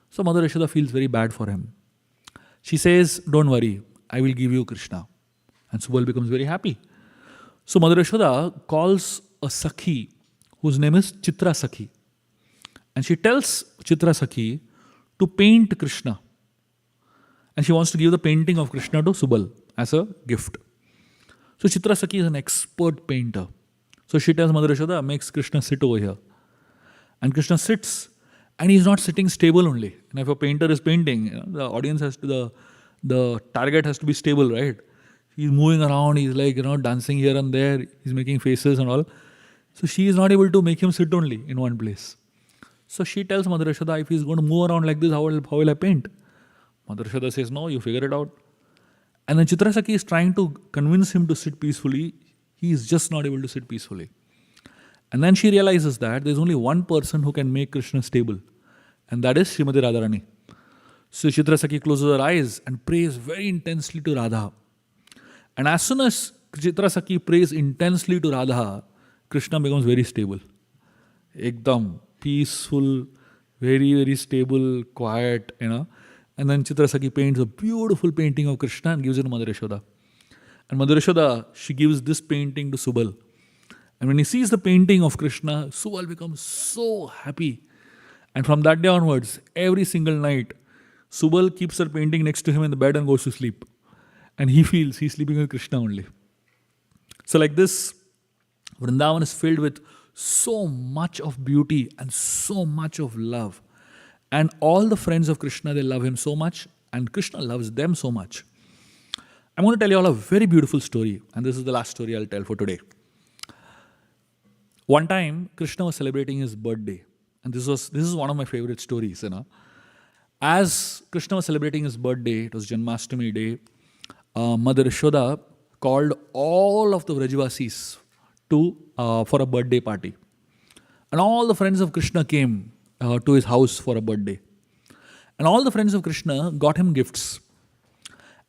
So Mother Yashoda feels very bad for him. She says, "Don't worry, I will give you Krishna." And Subal becomes very happy. So Mother Yashoda calls a Sakhi whose name is Chitra Sakhi. And she tells Chitra Sakhi to paint Krishna. And she wants to give the painting of Krishna to Subal as a gift. So Chitra Sakhi is an expert painter. So she tells Mother Yashoda, makes Krishna sit over here. And Krishna sits, and he's not sitting stable only. And if a painter is painting, the audience the target has to be stable, right? He's moving around, he's dancing here and there, he's making faces and all. So she is not able to make him sit only in one place. So she tells Mother Yashoda, if he's going to move around like this, how will I paint? Mother Yashoda says, "No, you figure it out." And then Chitra Sakhi is trying to convince him to sit peacefully. He is just not able to sit peacefully. And then she realizes that there's only one person who can make Krishna stable. And that is Srimati Radharani. So Chitra Sakhi closes her eyes and prays very intensely to Radha. And as soon as Chitra Sakhi prays intensely to Radha, Krishna becomes very stable. Ekdam, peaceful, very, very stable, quiet, And then Chitra Sakhi paints a beautiful painting of Krishna and gives it to Mother Yashoda. And Mother Yashoda, she gives this painting to Subal. And when he sees the painting of Krishna, Subal becomes so happy. And from that day onwards, every single night, Subal keeps her painting next to him in the bed and goes to sleep. And he feels he's sleeping with Krishna only. So like this, Vrindavan is filled with so much of beauty and so much of love. And all the friends of Krishna, they love him so much, and Krishna loves them so much. I'm going to tell you all a very beautiful story, and this is the last story I'll tell for today. One time, Krishna was celebrating his birthday, and this is one of my favorite stories. As Krishna was celebrating his birthday, it was Janmashtami day. Mother Yashoda called all of the Vrajavasis for a birthday party, and all the friends of Krishna came to his house for a birthday. And all the friends of Krishna got him gifts.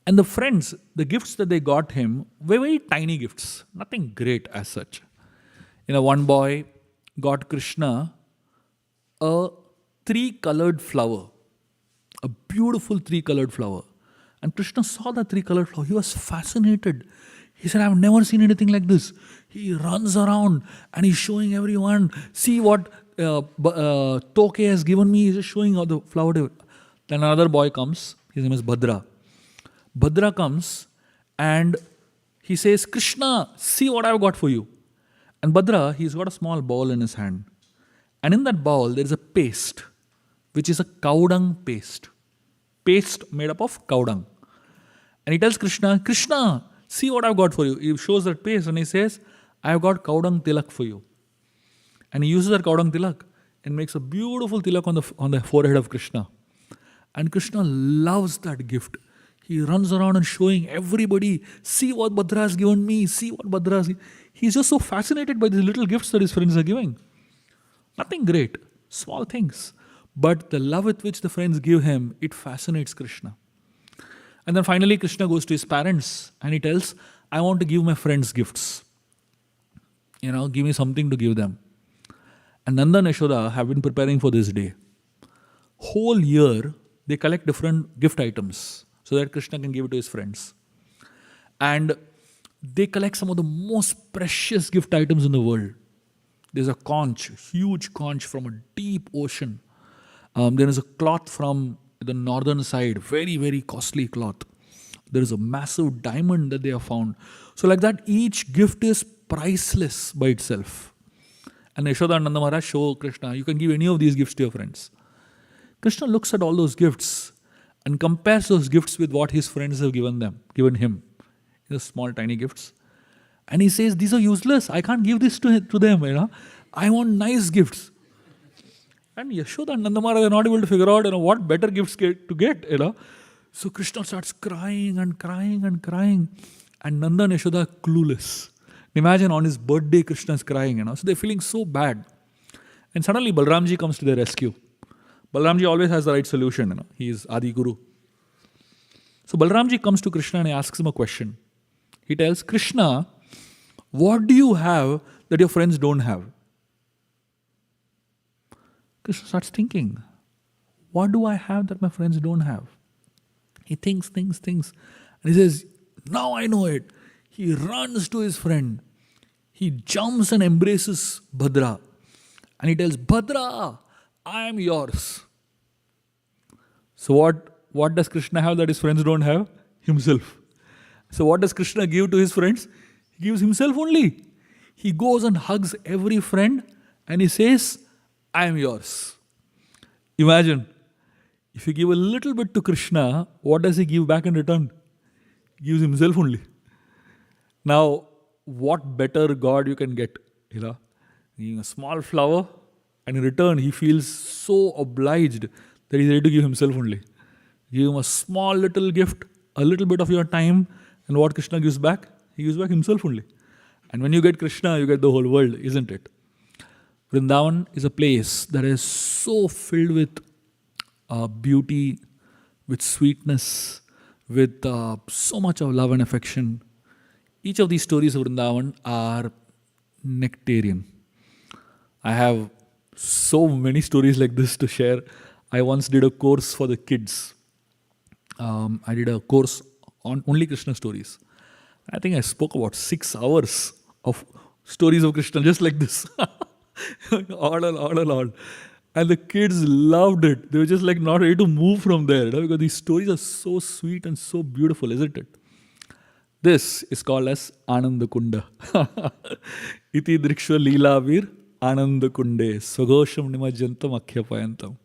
And the gifts that they got him were very tiny gifts, nothing great as such. One boy got Krishna a 3-colored flower, a beautiful 3-colored flower. And Krishna saw the 3-colored flower. He was fascinated. He said, "I've never seen anything like this." He runs around and he's showing everyone, "See what Toke has given me." He's just showing how the flower. Then another boy comes. His name is Bhadra. Bhadra comes and he says, "Krishna, see what I've got for you." And Bhadra, he's got a small ball in his hand. And in that ball, there is a paste. which is a cow dung paste. Paste made up of cow dung. And he tells Krishna, Krishna, see what I've got for you. He shows that paste and he says, I've got cow dung tilak for you. And he uses that cow dung tilak and makes a beautiful tilak on the forehead of Krishna. And Krishna loves that gift. He runs around and showing everybody, see what Bhadra has given me, see what Bhadra has given. He's just so fascinated by these little gifts that his friends are giving. Nothing great, small things. But the love with which the friends give him, it fascinates Krishna. And then finally Krishna goes to his parents and he tells, I want to give my friends gifts. Give me something to give them. And Nanda and Yashoda have been preparing for this day. Whole year, they collect different gift items so that Krishna can give it to his friends. And they collect some of the most precious gift items in the world. There's a conch, huge conch from a deep ocean. There is a cloth from the northern side, very, very costly cloth. There is a massive diamond that they have found. So like that, each gift is priceless by itself. And Yashoda and Nanda Maharaj show Krishna, you can give any of these gifts to your friends. Krishna looks at all those gifts and compares those gifts with what his friends have given him. Small, tiny gifts. And he says, these are useless. I can't give this to them. I want nice gifts. And Yashoda and Nanda Maharaj are not able to figure out what better gifts to get. So Krishna starts crying and crying and crying. And Nanda and Yashoda are clueless. Imagine on his birthday, Krishna is crying. So they're feeling so bad. And suddenly Balramji comes to their rescue. Balramji always has the right solution. He is Adi Guru. So Balramji comes to Krishna and he asks him a question. He tells, Krishna, what do you have that your friends don't have? Krishna starts thinking, what do I have that my friends don't have? He thinks. And he says, now I know it. He runs to his friend. He jumps and embraces Bhadra. And he tells, Bhadra, I am yours. So what does Krishna have that his friends don't have? Himself. So what does Krishna give to his friends? He gives himself only. He goes and hugs every friend and he says, I am yours. Imagine, if you give a little bit to Krishna, what does he give back in return? He gives himself only. Now, what better God you can get? Giving a small flower, and in return, he feels so obliged that he's ready to give himself only. Give him a small little gift, a little bit of your time, and what Krishna gives back? He gives back himself only. And when you get Krishna, you get the whole world, isn't it? Vrindavan is a place that is so filled with beauty, with sweetness, with so much of love and affection. Each of these stories of Vrindavan are nectarian. I have so many stories like this to share. I once did a course for the kids. I did a course on only Krishna stories. I think I spoke about 6 hours of stories of Krishna just like this. all. And the kids loved it. They were just like not ready to move from there, because these stories are so sweet and so beautiful, isn't it? This is called as Ananda Kunda. Iti Drikshva Leelavir Ananda Kunde Swagosham Nimajyantam Akhyapayantam.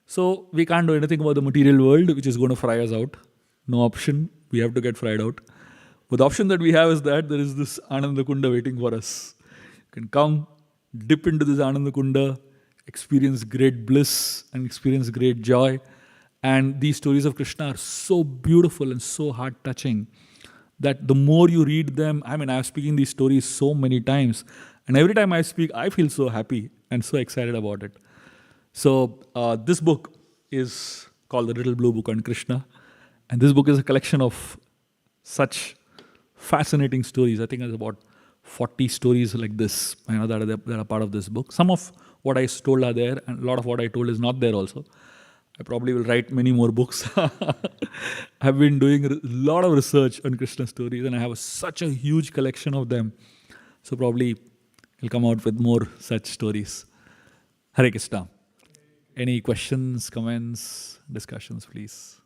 So we can't do anything about the material world, which is going to fry us out. No option. We have to get fried out. But the option that we have is that there is this Ananda Kunda waiting for us. You can come, dip into this Ananda Kunda, experience great bliss and experience great joy. And these stories of Krishna are so beautiful and so heart-touching that the more you read them, I'm speaking these stories so many times. And every time I speak, I feel so happy and so excited about it. So this book is called The Little Blue Book on Krishna. And this book is a collection of such fascinating stories. I think there's about 40 stories like this that are part of this book. Some of what I told are there, and a lot of what I told is not there also. I probably will write many more books. I've been doing a lot of research on Krishna stories, and I have such a huge collection of them. So probably I'll come out with more such stories. Hare Krishna. Any questions, comments, discussions, please?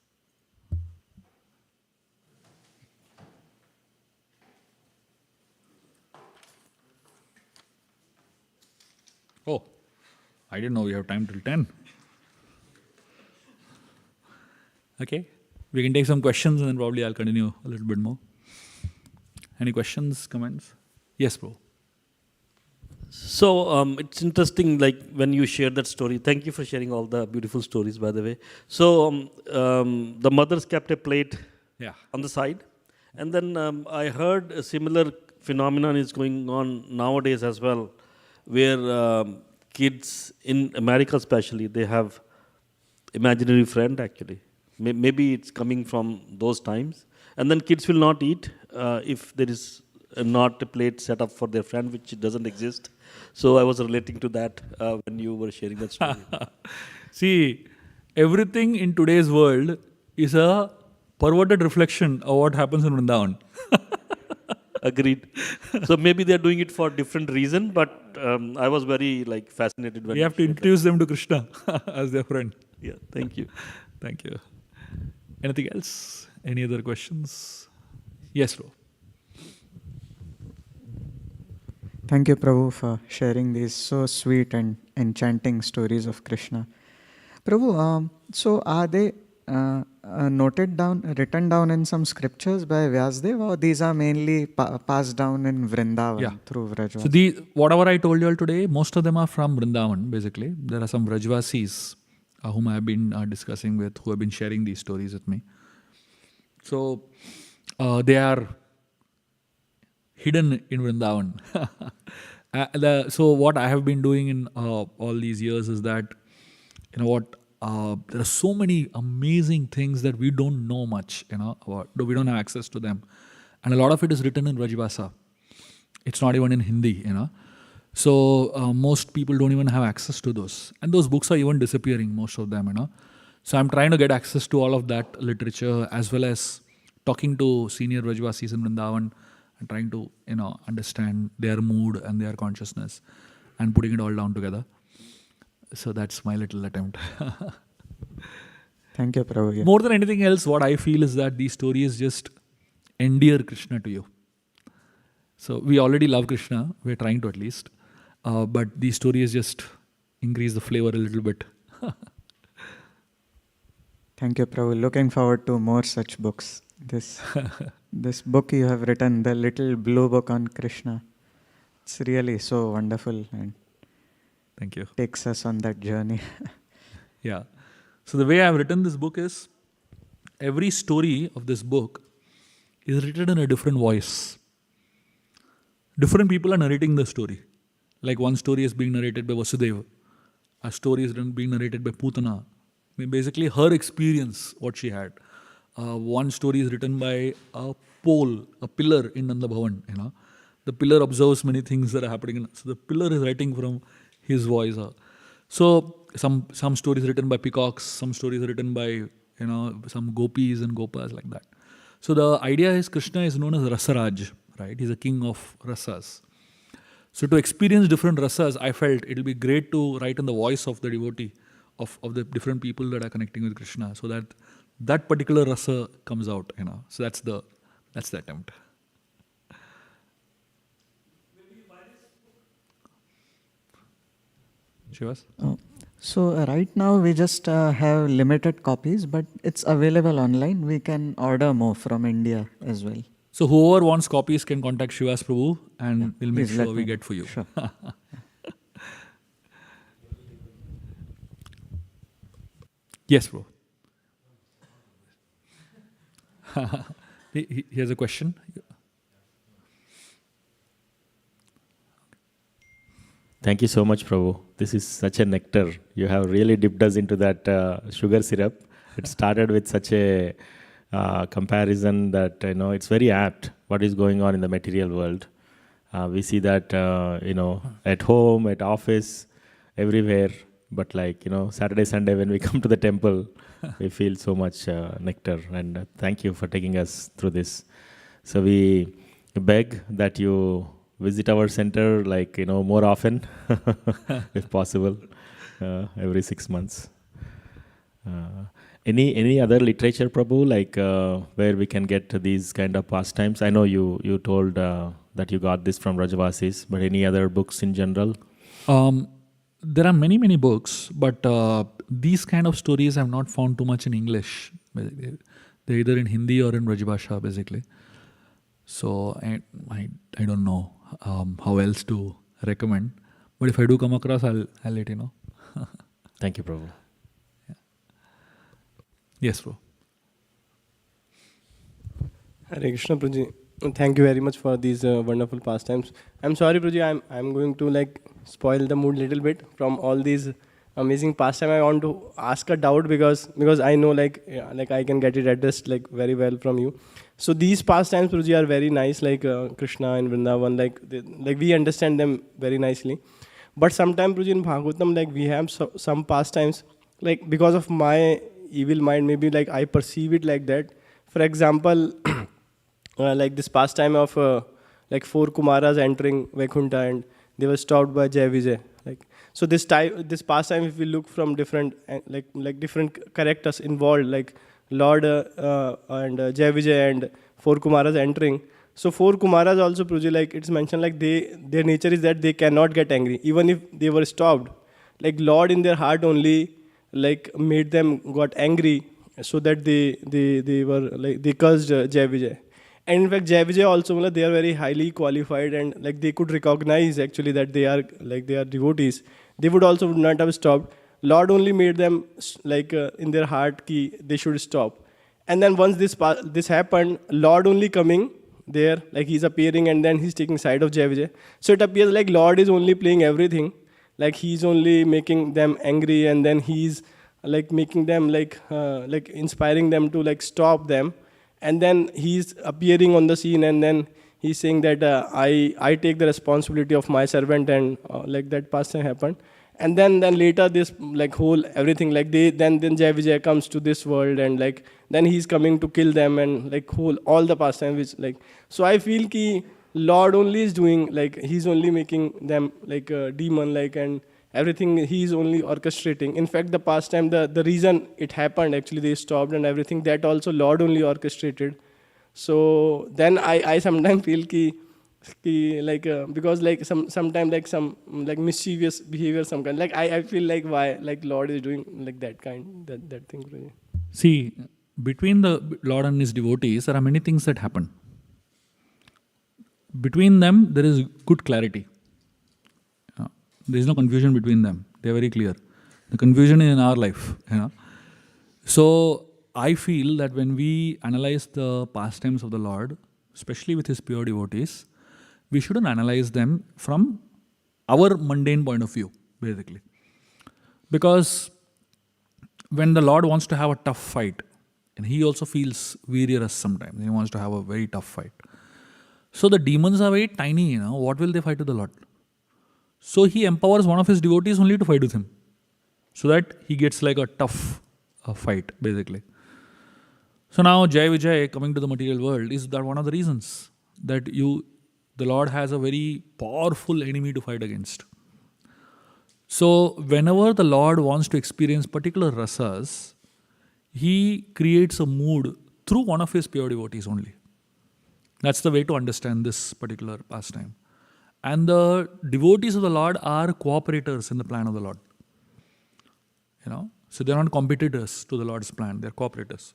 Oh, I didn't know we have time till 10. Okay, we can take some questions and then probably I'll continue a little bit more. Any questions, comments? Yes, bro. So it's interesting, like when you share that story. Thank you for sharing all the beautiful stories, by the way. So the mothers kept a plate Yeah. on the side, and then I heard a similar phenomenon is going on nowadays as well, where kids in America, especially, they have imaginary friend actually. Maybe it's coming from those times, and then kids will not eat if there is not a plate set up for their friend, which doesn't exist. So I was relating to that when you were sharing that story. See, everything in today's world is a perverted reflection of what happens in Vrindavan. Agreed. So maybe they're doing it for different reason, but I was very like fascinated when We have to shared introduce them to Krishna as their friend. that. Yeah, thank you. Thank you. Anything else? Any other questions? Yes, bro. Thank you, Prabhu, for sharing these so sweet and enchanting stories of Krishna. Prabhu, so are they noted down, written down in some scriptures by Vyasdev, or these are mainly passed down in Vrindavan through Vrajvasi? So whatever I told you all today, most of them are from Vrindavan, basically. There are some Vrajvasis whom I have been discussing with, who have been sharing these stories with me. So they are hidden in Vrindavan. So what I have been doing in all these years is that, there are so many amazing things that we don't know much, about. We don't have access to them. And a lot of it is written in Rajbhasa. It's not even in Hindi, So most people don't even have access to those. And those books are even disappearing, most of them, So I'm trying to get access to all of that literature, as well as talking to senior Rajvasis in Vrindavan and trying to, understand their mood and their consciousness and putting it all down together. So that's my little attempt. Thank you, Prabhu. Yeah. More than anything else, what I feel is that these stories just endear Krishna to you. So we already love Krishna. We're trying to, at least. But these stories just increase the flavor a little bit. Thank you, Prabhu. Looking forward to more such books. This book you have written, the little blue book on Krishna, it's really so wonderful and Thank you. takes us on that journey. Yeah. So the way I've written this book is, every story of this book is written in a different voice. Different people are narrating the story. Like one story is being narrated by Vasudeva. A story is being narrated by Putana. Basically her experience, what she had. One story is written by a pole, a pillar in Nanda Bhavan. The pillar observes many things that are happening. So the pillar is writing from his voice. So some stories written by peacocks, some stories written by some gopis and gopas, like that. So the idea is Krishna is known as Rasaraj, right? He's a king of rasas. So to experience different rasas, I felt it will be great to write in the voice of the devotee, of the different people that are connecting with Krishna, so that particular rasa comes out. So that's the attempt. Shivas? So right now we just have limited copies, but it's available online. We can order more from India as well. So whoever wants copies can contact Shivas Prabhu and we'll make Please let sure we me get for you. Sure. Yes, bro. Here's a question. Thank you so much, Prabhu. This is such a nectar. You have really dipped us into that sugar syrup. It started with such a comparison that, it's very apt what is going on in the material world. We see that, at home, at office, everywhere. But Saturday, Sunday, when we come to the temple, we feel so much nectar. And thank you for taking us through this. So we beg that you visit our center more often, if possible, every 6 months. Any other literature, Prabhu, where we can get these kind of pastimes? I know you told that you got this from Rajvasis, but any other books in general? There are many books, but these kind of stories I've not found too much in English. Basically, they're either in Hindi or in Brajbhasha, basically. So I don't know how else to recommend. But if I do come across, I'll let you know. Thank you, Prabhu. Yes, bro. Hare Krishna, Prabhuji. Thank you very much for these wonderful pastimes. I'm sorry, Prabhuji, I'm going to like spoil the mood little bit from all these amazing pastime. I want to ask a doubt because I know like I can get it addressed like very well from you. So these pastimes, Prabhuji, are very nice, like Krishna and Vrindavan, like we understand them very nicely. But sometimes, Prabhuji, in Bhagavatam, like we have some pastimes, like because of my evil mind, maybe like I perceive it like that. For example, like this pastime of like 4 Kumaras entering Vaikuntha and they were stopped by Jai Vijay. Like so, this pastime, if we look from different like different characters involved, like Lord and Jai Vijay and 4 Kumaras entering. So 4 Kumaras also, Prabhuji, like it's mentioned, like their nature is that they cannot get angry, even if they were stopped. Like Lord in their heart only like made them got angry, so that they were like they cursed Jai Vijay. And in fact, Jai Vijay also, like, they are very highly qualified and like they could recognize actually that they are devotees. They would not have stopped. Lord only made them like in their heart ki they should stop. And then once this happened, Lord only coming there, like he's appearing and then he's taking side of Jai Vijay. So it appears like Lord is only playing everything. Like he's only making them angry and then he's like making them like inspiring them to like stop them. And then he's appearing on the scene and then he's saying that I take the responsibility of my servant and like that pastime happened. And then later this like whole everything like then Jai Vijay comes to this world and like then he's coming to kill them and like whole all the pastime which like, so I feel ki Lord only is doing like he's only making them like a demon like and everything he's only orchestrating. In fact, the pastime, the reason it happened actually they stopped and everything, that also Lord only orchestrated. So then I sometimes feel ki like because like sometimes like some like mischievous behavior some kind, like I feel like why like Lord is doing like that kind that thing really. See, between the Lord and his devotees, there are many things that happen. Between them, there is good clarity. There is no confusion between them. They are very clear. The confusion is in our life. So I feel that when we analyze the pastimes of the Lord, especially with his pure devotees, we shouldn't analyze them from our mundane point of view, basically. Because when the Lord wants to have a tough fight, and he also feels weary sometimes, he wants to have a very tough fight. So the demons are very tiny, what will they fight with the Lord? So he empowers one of his devotees only to fight with him, so that he gets like a tough fight, basically. So now Jai Vijay coming to the material world is that one of the reasons that the Lord has a very powerful enemy to fight against. So whenever the Lord wants to experience particular rasas, he creates a mood through one of his pure devotees only. That's the way to understand this particular pastime. And the devotees of the Lord are cooperators in the plan of the Lord. So they're not competitors to the Lord's plan, they're cooperators.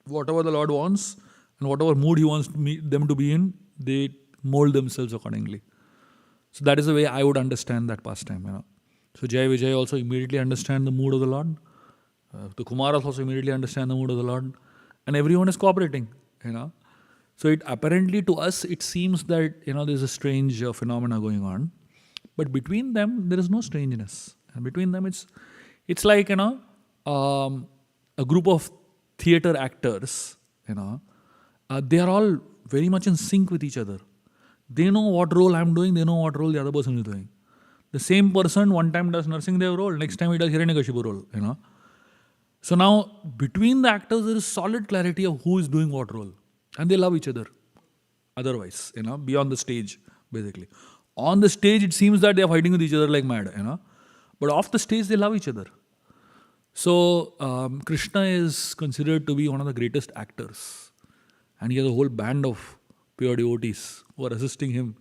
Whatever the Lord wants and whatever mood he wants them to be in, they mold themselves accordingly. So that is the way I would understand that pastime. So Jai Vijay also immediately understand the mood of the Lord. The Kumaras also immediately understand the mood of the Lord. And everyone is cooperating. So it apparently to us, it seems that, there's a strange phenomena going on. But between them, there is no strangeness. And between them, it's like, a group of theater actors, they are all very much in sync with each other. They know what role I'm doing, they know what role the other person is doing. The same person one time does Narsimhadev role, next time he does Hiranyakashipu role, So now, between the actors, there is solid clarity of who is doing what role. And they love each other. Otherwise, beyond the stage, basically. On the stage, it seems that they are fighting with each other like mad, But off the stage, they love each other. So, Krishna is considered to be one of the greatest actors. And he has a whole band of pure devotees who are assisting him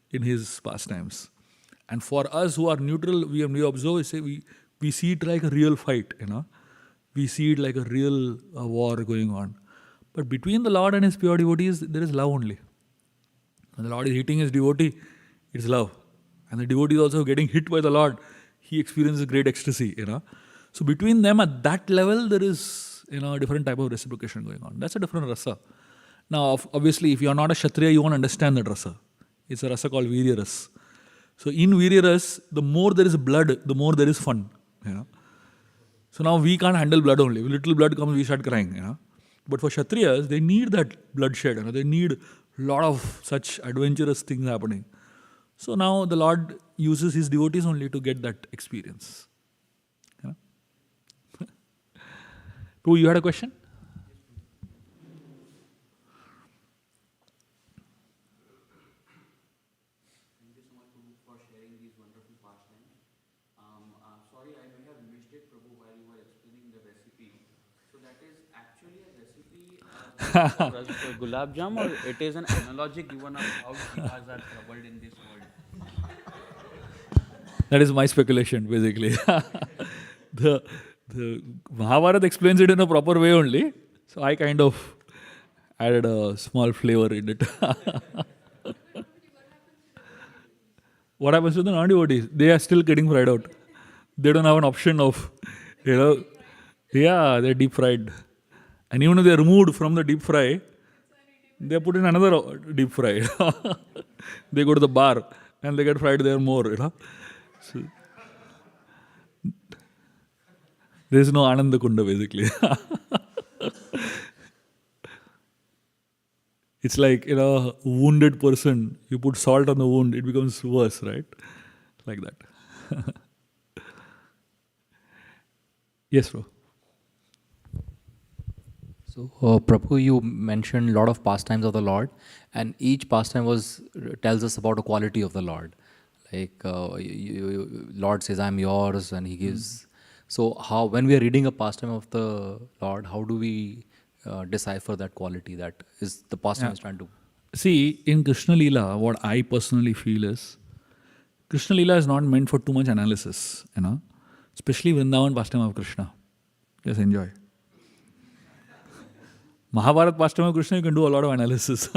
in his pastimes. And for us who are neutral, we observe, we see it like a real fight, we see it like a real war going on. But between the Lord and his pure devotees, there is love only. When the Lord is hitting his devotee, it's love. And the devotee is also getting hit by the Lord. He experiences great ecstasy, So between them at that level, there is, a different type of reciprocation going on. That's a different rasa. Now, obviously, if you are not a Kshatriya, you won't understand that rasa. It's a rasa called Virya ras. So in Virya ras, the more there is blood, the more there is fun. So now we can't handle blood only. Little blood comes, we start crying. But for Kshatriyas, they need that bloodshed. They need a lot of such adventurous things happening. So now the Lord uses his devotees only to get that experience. Prabhu, you had a question? Thank you so much, Prabhu, for sharing these wonderful pastimes. Sorry, I may have missed it, Prabhu, while you were explaining the recipe. So that is actually a recipe for gulab jam, or it is an analogy given of how jivas are troubled in this world? That is my speculation, basically. the Mahabharata explains it in a proper way only. So I kind of added a small flavor in it. What happens to the non-devotees? They are still getting fried out. They don't have an option of, they're deep fried. And even if they are removed from the deep fry, they are put in another deep fry. They go to the bar and they get fried there more, So, there is no Ananda Kunda, basically. It's like, a wounded person, you put salt on the wound, it becomes worse, right? Like that. Yes, bro. So, Prabhu, you mentioned a lot of pastimes of the Lord, and each pastime tells us about a quality of the Lord. Like, Lord says, "I'm yours," and He gives. So, when we are reading a pastime of the Lord, how do we decipher that quality that is the pastime is trying to? See, in Krishna Leela, what I personally feel is, Krishna Leela is not meant for too much analysis, Especially Vrindavan pastime of Krishna. Just enjoy. Mahabharata pastime of Krishna, you can do a lot of analysis.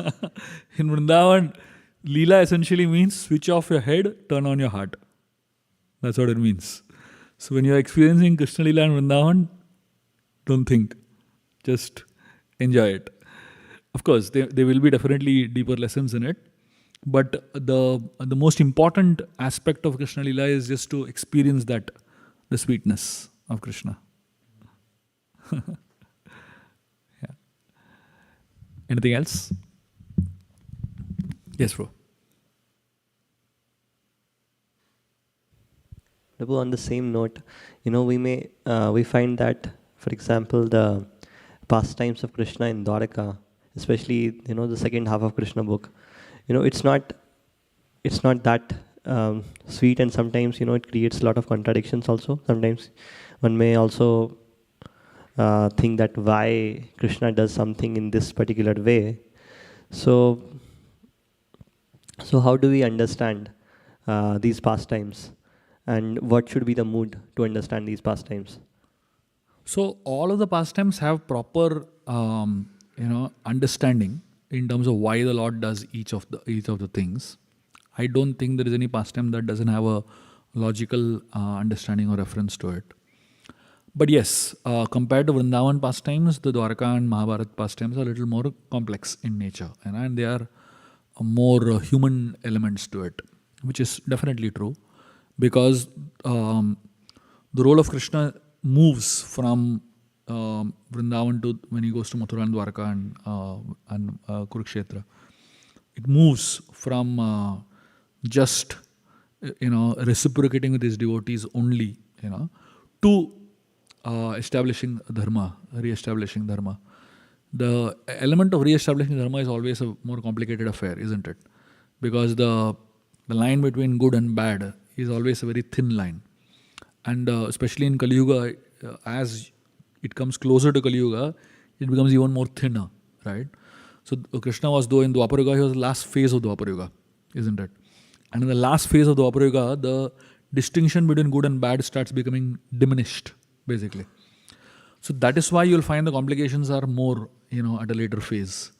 In Vrindavan, Leela essentially means switch off your head, turn on your heart. That's what it means. So when you are experiencing Krishna Leela and Vrindavan, don't think. Just enjoy it. Of course, there will be definitely deeper lessons in it. But the most important aspect of Krishna Leela is just to experience that, the sweetness of Krishna. Yeah. Anything else? Yes, bro. Prabhu, on the same note, we find that, for example, the pastimes of Krishna in Dwaraka, especially, the second half of Krishna book, it's not that sweet, and sometimes, it creates a lot of contradictions also. Sometimes one may also think that why Krishna does something in this particular way. So how do we understand these pastimes, and what should be the mood to understand these pastimes? So all of the pastimes have proper, understanding in terms of why the Lord does each of the things. I don't think there is any pastime that doesn't have a logical understanding or reference to it. But yes, compared to Vrindavan pastimes, the Dwaraka and Mahabharata pastimes are a little more complex in nature, and they are more human elements to it, which is definitely true, because the role of Krishna moves from Vrindavan to when he goes to Mathura and Dwaraka and Kurukshetra. It moves from just reciprocating with his devotees only, to establishing dharma, re-establishing dharma. The element of re-establishing dharma is always a more complicated affair, isn't it? Because the line between good and bad is always a very thin line. And especially in Kali Yuga, as it comes closer to Kali Yuga, it becomes even more thinner, right? So Krishna was, though in Dwapara Yuga, he was the last phase of Dwapara Yuga, isn't it? And in the last phase of Dwapara Yuga, the distinction between good and bad starts becoming diminished, basically. So that is why you'll find the complications are more, at a later phase.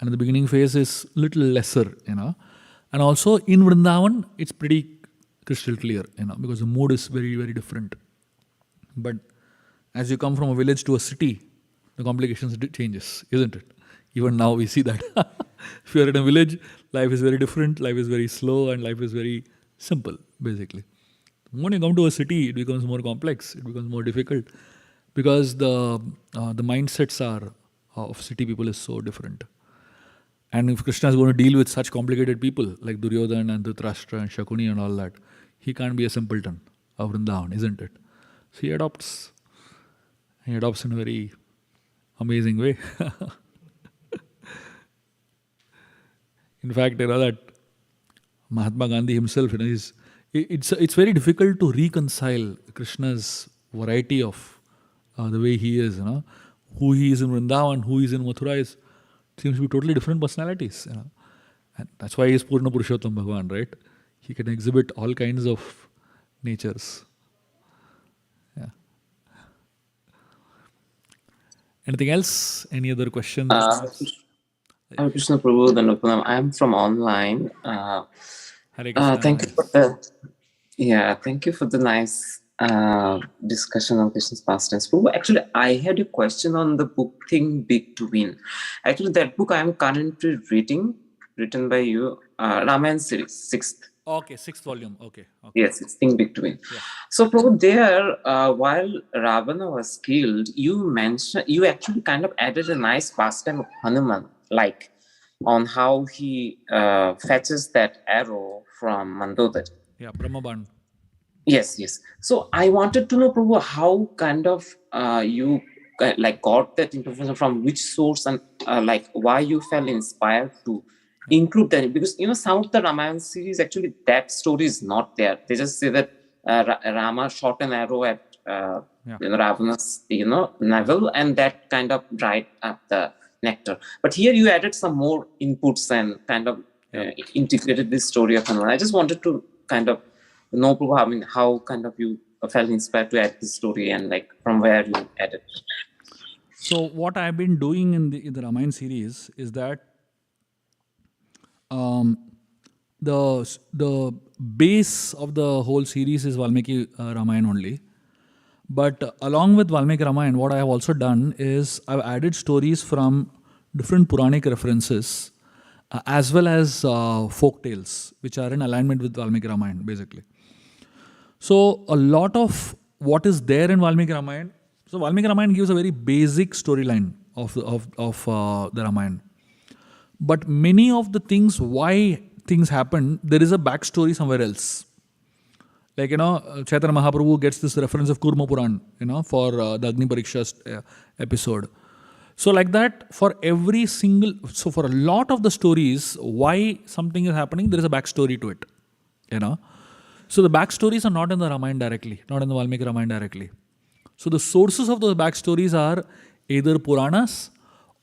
And the beginning phase is little lesser, And also in Vrindavan, it's pretty crystal clear, because the mood is very, very different. But as you come from a village to a city, the complications changes, isn't it? Even now we see that. If you are in a village, life is very different, life is very slow, and life is very simple, basically. When you come to a city, it becomes more complex, it becomes more difficult, because the mindsets are of city people is so different. And if Krishna is going to deal with such complicated people like Duryodhana and Dhritarashtra and Shakuni and all that, he can't be a simpleton of Vrindavan, isn't it? So he adopts in a very amazing way. In fact, that Mahatma Gandhi himself, it's very difficult to reconcile Krishna's variety of the way he is, who he is in Vrindavan, who he is in Mathura seems to be totally different personalities, and that's why he is Purna Purushottam Bhagavan, right? He can exhibit all kinds of natures. Yeah. Anything else? Any other questions? Krishna Prabhu, Dandapanam. I'm from online. Hare Krishna. Thank you for the nice discussion on Krishna's pastimes. Prabhu, actually, I had a question on the book Think Big to Win. Actually, that book I am currently reading, written by you, Ramayana series, 6th. Okay, 6th volume. Okay. Yes, it's Think Big to Win. Yeah. So, Prabhu, there, while Ravana was killed, you actually kind of added a nice pastime of Hanuman, like on how he fetches that arrow from Mandodari. Yeah, Brahmaban. Yes. So I wanted to know, Prabhu, how kind of you got that information from which source, and why you felt inspired to include that, because some of the Ramayana series, actually that story is not there. They just say that Rama shot an arrow at Ravana's navel, and that kind of dried up the nectar. But here you added some more inputs and kind of integrated this story of Hanuman. I just wanted to kind of know, Prabhu, how kind of you felt inspired to add this story, and from where you added. So what I've been doing in the Ramayana series is that the base of the whole series is Valmiki Ramayana only. But along with Valmiki Ramayana, what I have also done is I've added stories from different Puranic references, as well as folk tales, which are in alignment with Valmiki Ramayana, basically. So a lot of what is there in Valmiki Ramayana, so Valmiki Ramayana gives a very basic storyline of the Ramayana. But many of the things, why things happen, there is a backstory somewhere else. Like, Chaitanya Mahaprabhu gets this reference of Kurma Puran, for the Agni Pariksha episode. So like that, for a lot of the stories, why something is happening, there is a backstory to it, So the backstories are not in the Ramayana directly, not in the Valmiki Ramayana directly. So the sources of those backstories are either Puranas,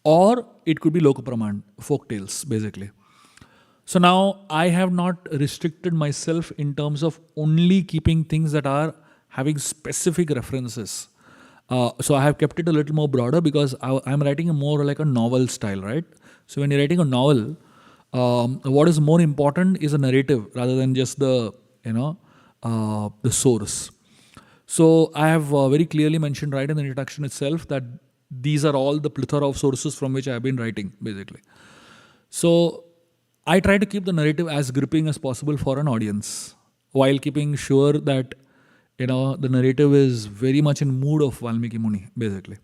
or it could be Lokapraman, folk tales, basically. So now I have not restricted myself in terms of only keeping things that are having specific references. So I have kept it a little more broader, because I'm writing more like a novel style, right? So when you're writing a novel, what is more important is a narrative rather than just the source. So I have very clearly mentioned right in the introduction itself that these are all the plethora of sources from which I have been writing, basically. So I try to keep the narrative as gripping as possible for an audience, while keeping sure that the narrative is very much in mood of Valmiki Muni, basically.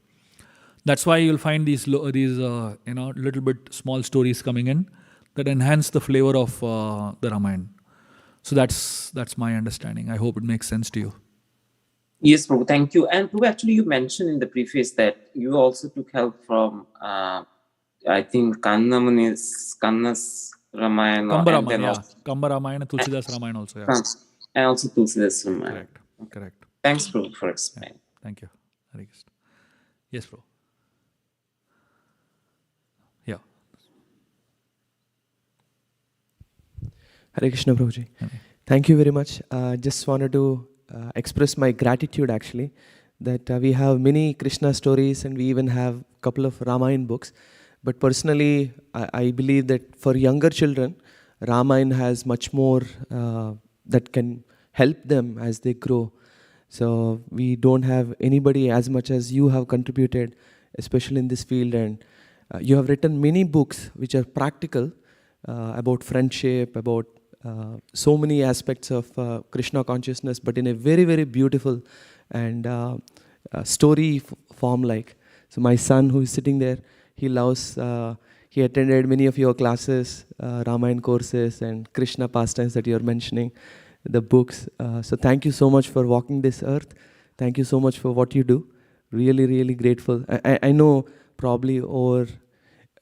That's why you'll find these little bit small stories coming in that enhance the flavor of the Ramayana. So that's my understanding. I hope it makes sense to you. Yes, Prabhu, thank you. And Prabhu, actually, you mentioned in the preface that you also took help from, I think, Kanna's Ramayana. Kamba Ramayana, yeah. Kamba Ramayana, Tulsidas Ramayana also, yeah. And also Tulsidas Ramayana. Correct. Thanks, Prabhu, for explaining. Yeah. Thank you. Hare Krishna. Yes, Prabhu. Yeah. Hare Krishna, Prabhuji. Thank you very much. Just wanted to express my gratitude, actually, that we have many Krishna stories and we even have a couple of Ramayana books. But personally, I believe that for younger children, Ramayana has much more that can help them as they grow. So we don't have anybody as much as you have contributed, especially in this field. And you have written many books which are practical about friendship, about so many aspects of Krishna consciousness, but in a very, very beautiful and story form like. So my son who is sitting there, he loves, he attended many of your classes, Ramayana courses and Krishna pastimes that you are mentioning, the books. So thank you so much for walking this earth. Thank you so much for what you do. Really, really grateful. I know probably over,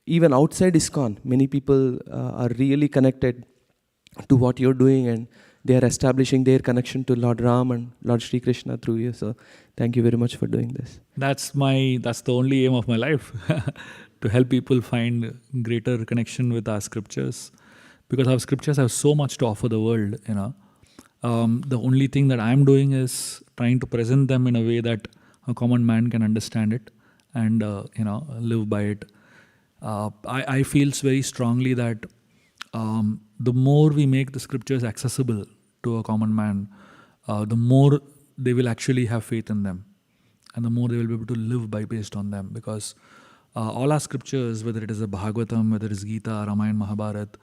even outside ISKCON, many people are really connected to what you're doing and they are establishing their connection to Lord Ram and Lord Sri Krishna through you. So thank you very much for doing this. That's the only aim of my life, to help people find greater connection with our scriptures, because our scriptures have so much to offer the world. The only thing that I'm doing is trying to present them in a way that a common man can understand it and live by it. I feel very strongly that the more we make the scriptures accessible to a common man, the more they will actually have faith in them, and the more they will be able to live based on them. Because all our scriptures, whether it is a Bhagavatam, whether it is Gita, Ramayana, Mahabharata,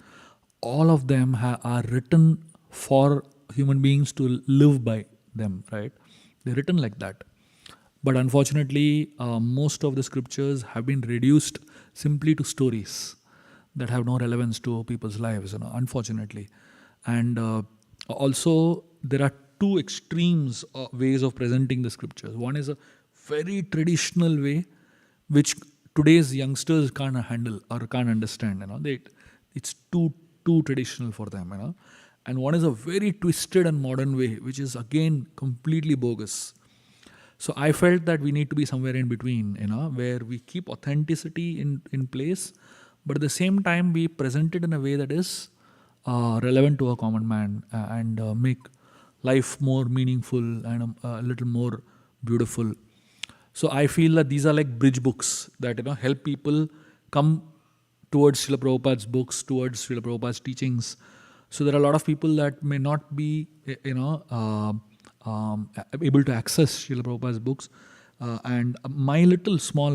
all of them are written for human beings to live by them, right? They're written like that. But unfortunately, most of the scriptures have been reduced simply to stories that have no relevance to people's lives, unfortunately. And also, there are two extremes ways of presenting the scriptures. One is a very traditional way, which today's youngsters can't handle or can't understand. It's too traditional for them. And one is a very twisted and modern way, which is again completely bogus. So I felt that we need to be somewhere in between, where we keep authenticity in place, but at the same time we present it in a way that is relevant to a common man and make life more meaningful and a little more beautiful. So I feel that these are like bridge books that help people come towards Srila Prabhupada's books, towards Srila Prabhupada's teachings. So there are a lot of people that may not be able to access Srila Prabhupada's books. And my little small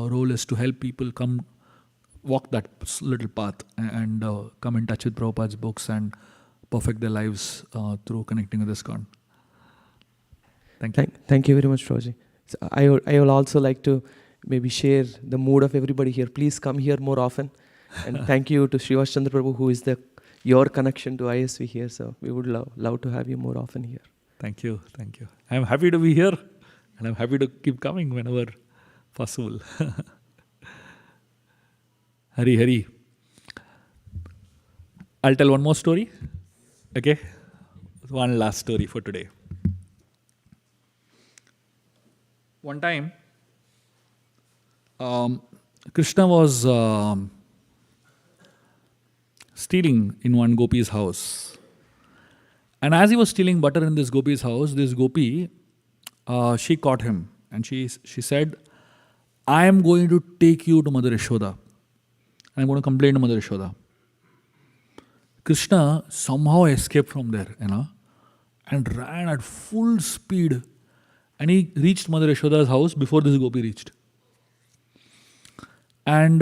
role is to help people walk that little path and come in touch with Prabhupada's books and perfect their lives through connecting with ISKCON. Thank you. Thank you very much, Roji. So I will also like to maybe share the mood of everybody here. Please come here more often. And thank you to Srivas Chandra Prabhu, who is your connection to ISV here. So we would love to have you more often here. Thank you. I'm happy to be here, and I'm happy to keep coming whenever possible. Hari. I'll tell one more story. Okay? One last story for today. One time, Krishna was stealing in one gopi's house. And as he was stealing butter in this gopi's house, this gopi, she caught him. And she said, I am going to take you to Mother Yashoda. I'm going to complain to Mother Yashoda. Krishna somehow escaped from there, and ran at full speed. And he reached Mother Yashoda's house before this gopi reached. And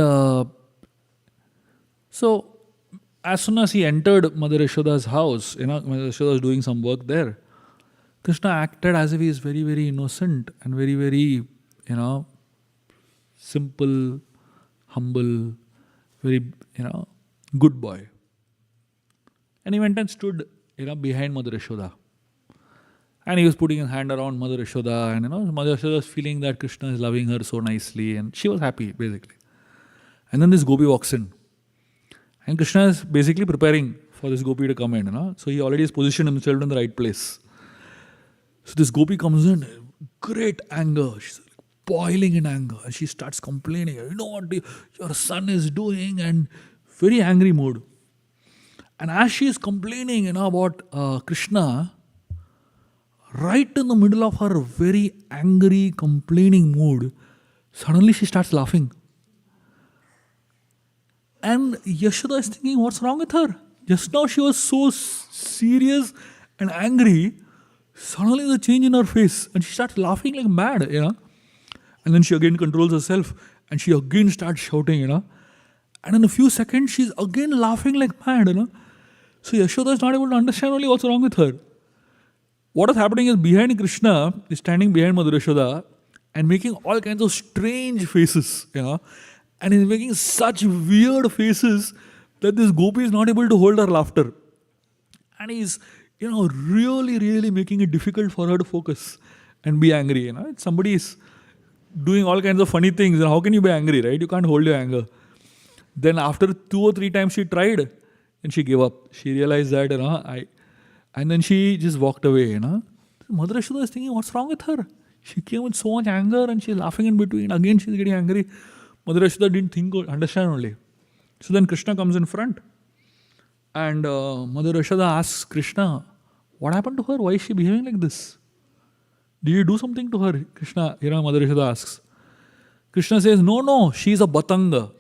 so, as soon as he entered Mother Yashoda's house, Mother Yashoda was doing some work there. Krishna acted as if he is very, very innocent and very, very, simple, humble, very, good boy. And he went and stood, behind Mother Yashoda. And he was putting his hand around Mother Yashoda, and Mother Yashoda was feeling that Krishna is loving her so nicely, and she was happy, basically. And then this gopi walks in. And Krishna is basically preparing for this gopi to come in. So he already has positioned himself in the right place. So this gopi comes in, great anger. She's boiling in anger. And she starts complaining, you know what your son is doing, and very angry mood. And as she is complaining about Krishna, right in the middle of her very angry, complaining mood, suddenly she starts laughing. And Yashoda is thinking, what's wrong with her? Just now she was so serious and angry. Suddenly the change in her face, and she starts laughing like mad, And then she again controls herself, and she again starts shouting, And in a few seconds, she's again laughing like mad, So Yashoda is not able to understand only what's wrong with her. What is happening is behind Krishna is standing behind Mother Yashoda and making all kinds of strange faces, And he's making such weird faces that this gopi is not able to hold her laughter. And he's, really, really making it difficult for her to focus and be angry. Somebody is doing all kinds of funny things, and how can you be angry, right? You can't hold your anger. Then after 2 or 3 times she tried, and she gave up. She realized that, and then she just walked away, Mother Yashoda is thinking, what's wrong with her? She came with so much anger and she's laughing in between. Again, she's getting angry. Mother Yashoda didn't think or understand only. So then Krishna comes in front. And Mother Yashoda asks Krishna, what happened to her? Why is she behaving like this? Did you do something to her? Krishna, Mother Yashoda asks. Krishna says, no, she's a batanga.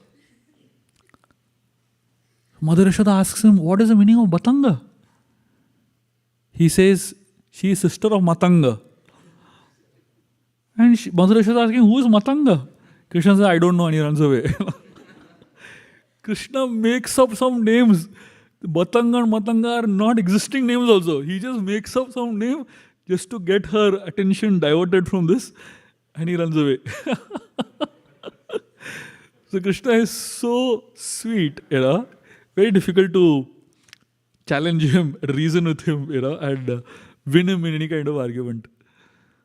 Mother Yashoda asks him, what is the meaning of batanga? He says, she is sister of Matanga. And Mother Yashoda is asking, who is Matanga? Krishna says, I don't know, and he runs away. Krishna makes up some names. Batanga and Matanga are not existing names also. He just makes up some name just to get her attention diverted from this, and he runs away. So Krishna is so sweet, very difficult to challenge him, reason with him, and win him in any kind of argument.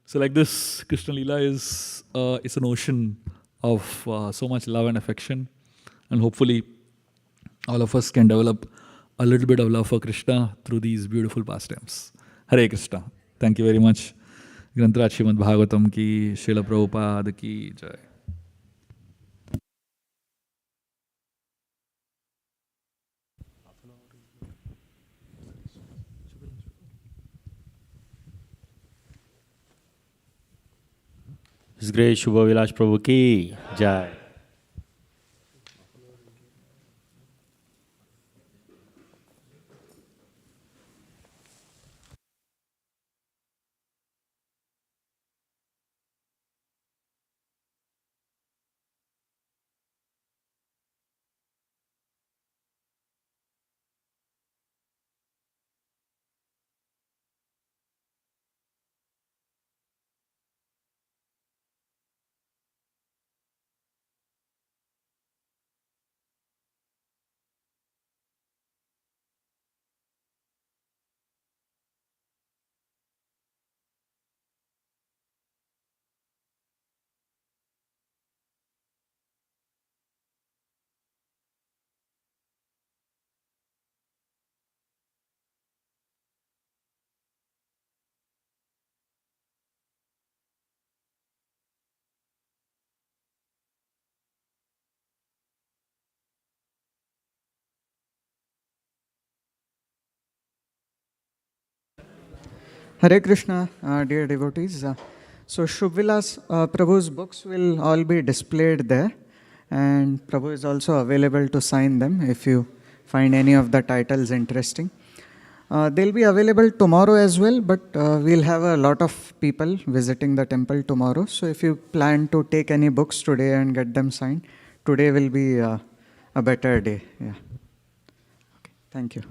So like this, Krishna Leela is an ocean of so much love and affection, and hopefully all of us can develop a little bit of love for Krishna through these beautiful pastimes. Hare Krishna. Thank you very much. Grantraj Srimad Bhagavatam ki, Srila Prabhupada ki jai. His Grace Shubha Vilas Prabhu ki jai. Hare Krishna, dear devotees. So Shubvilas Prabhu's books will all be displayed there, and Prabhu is also available to sign them if you find any of the titles interesting. They'll be available tomorrow as well, but we'll have a lot of people visiting the temple tomorrow. So if you plan to take any books today and get them signed, today will be a better day. Yeah. Okay. Thank you.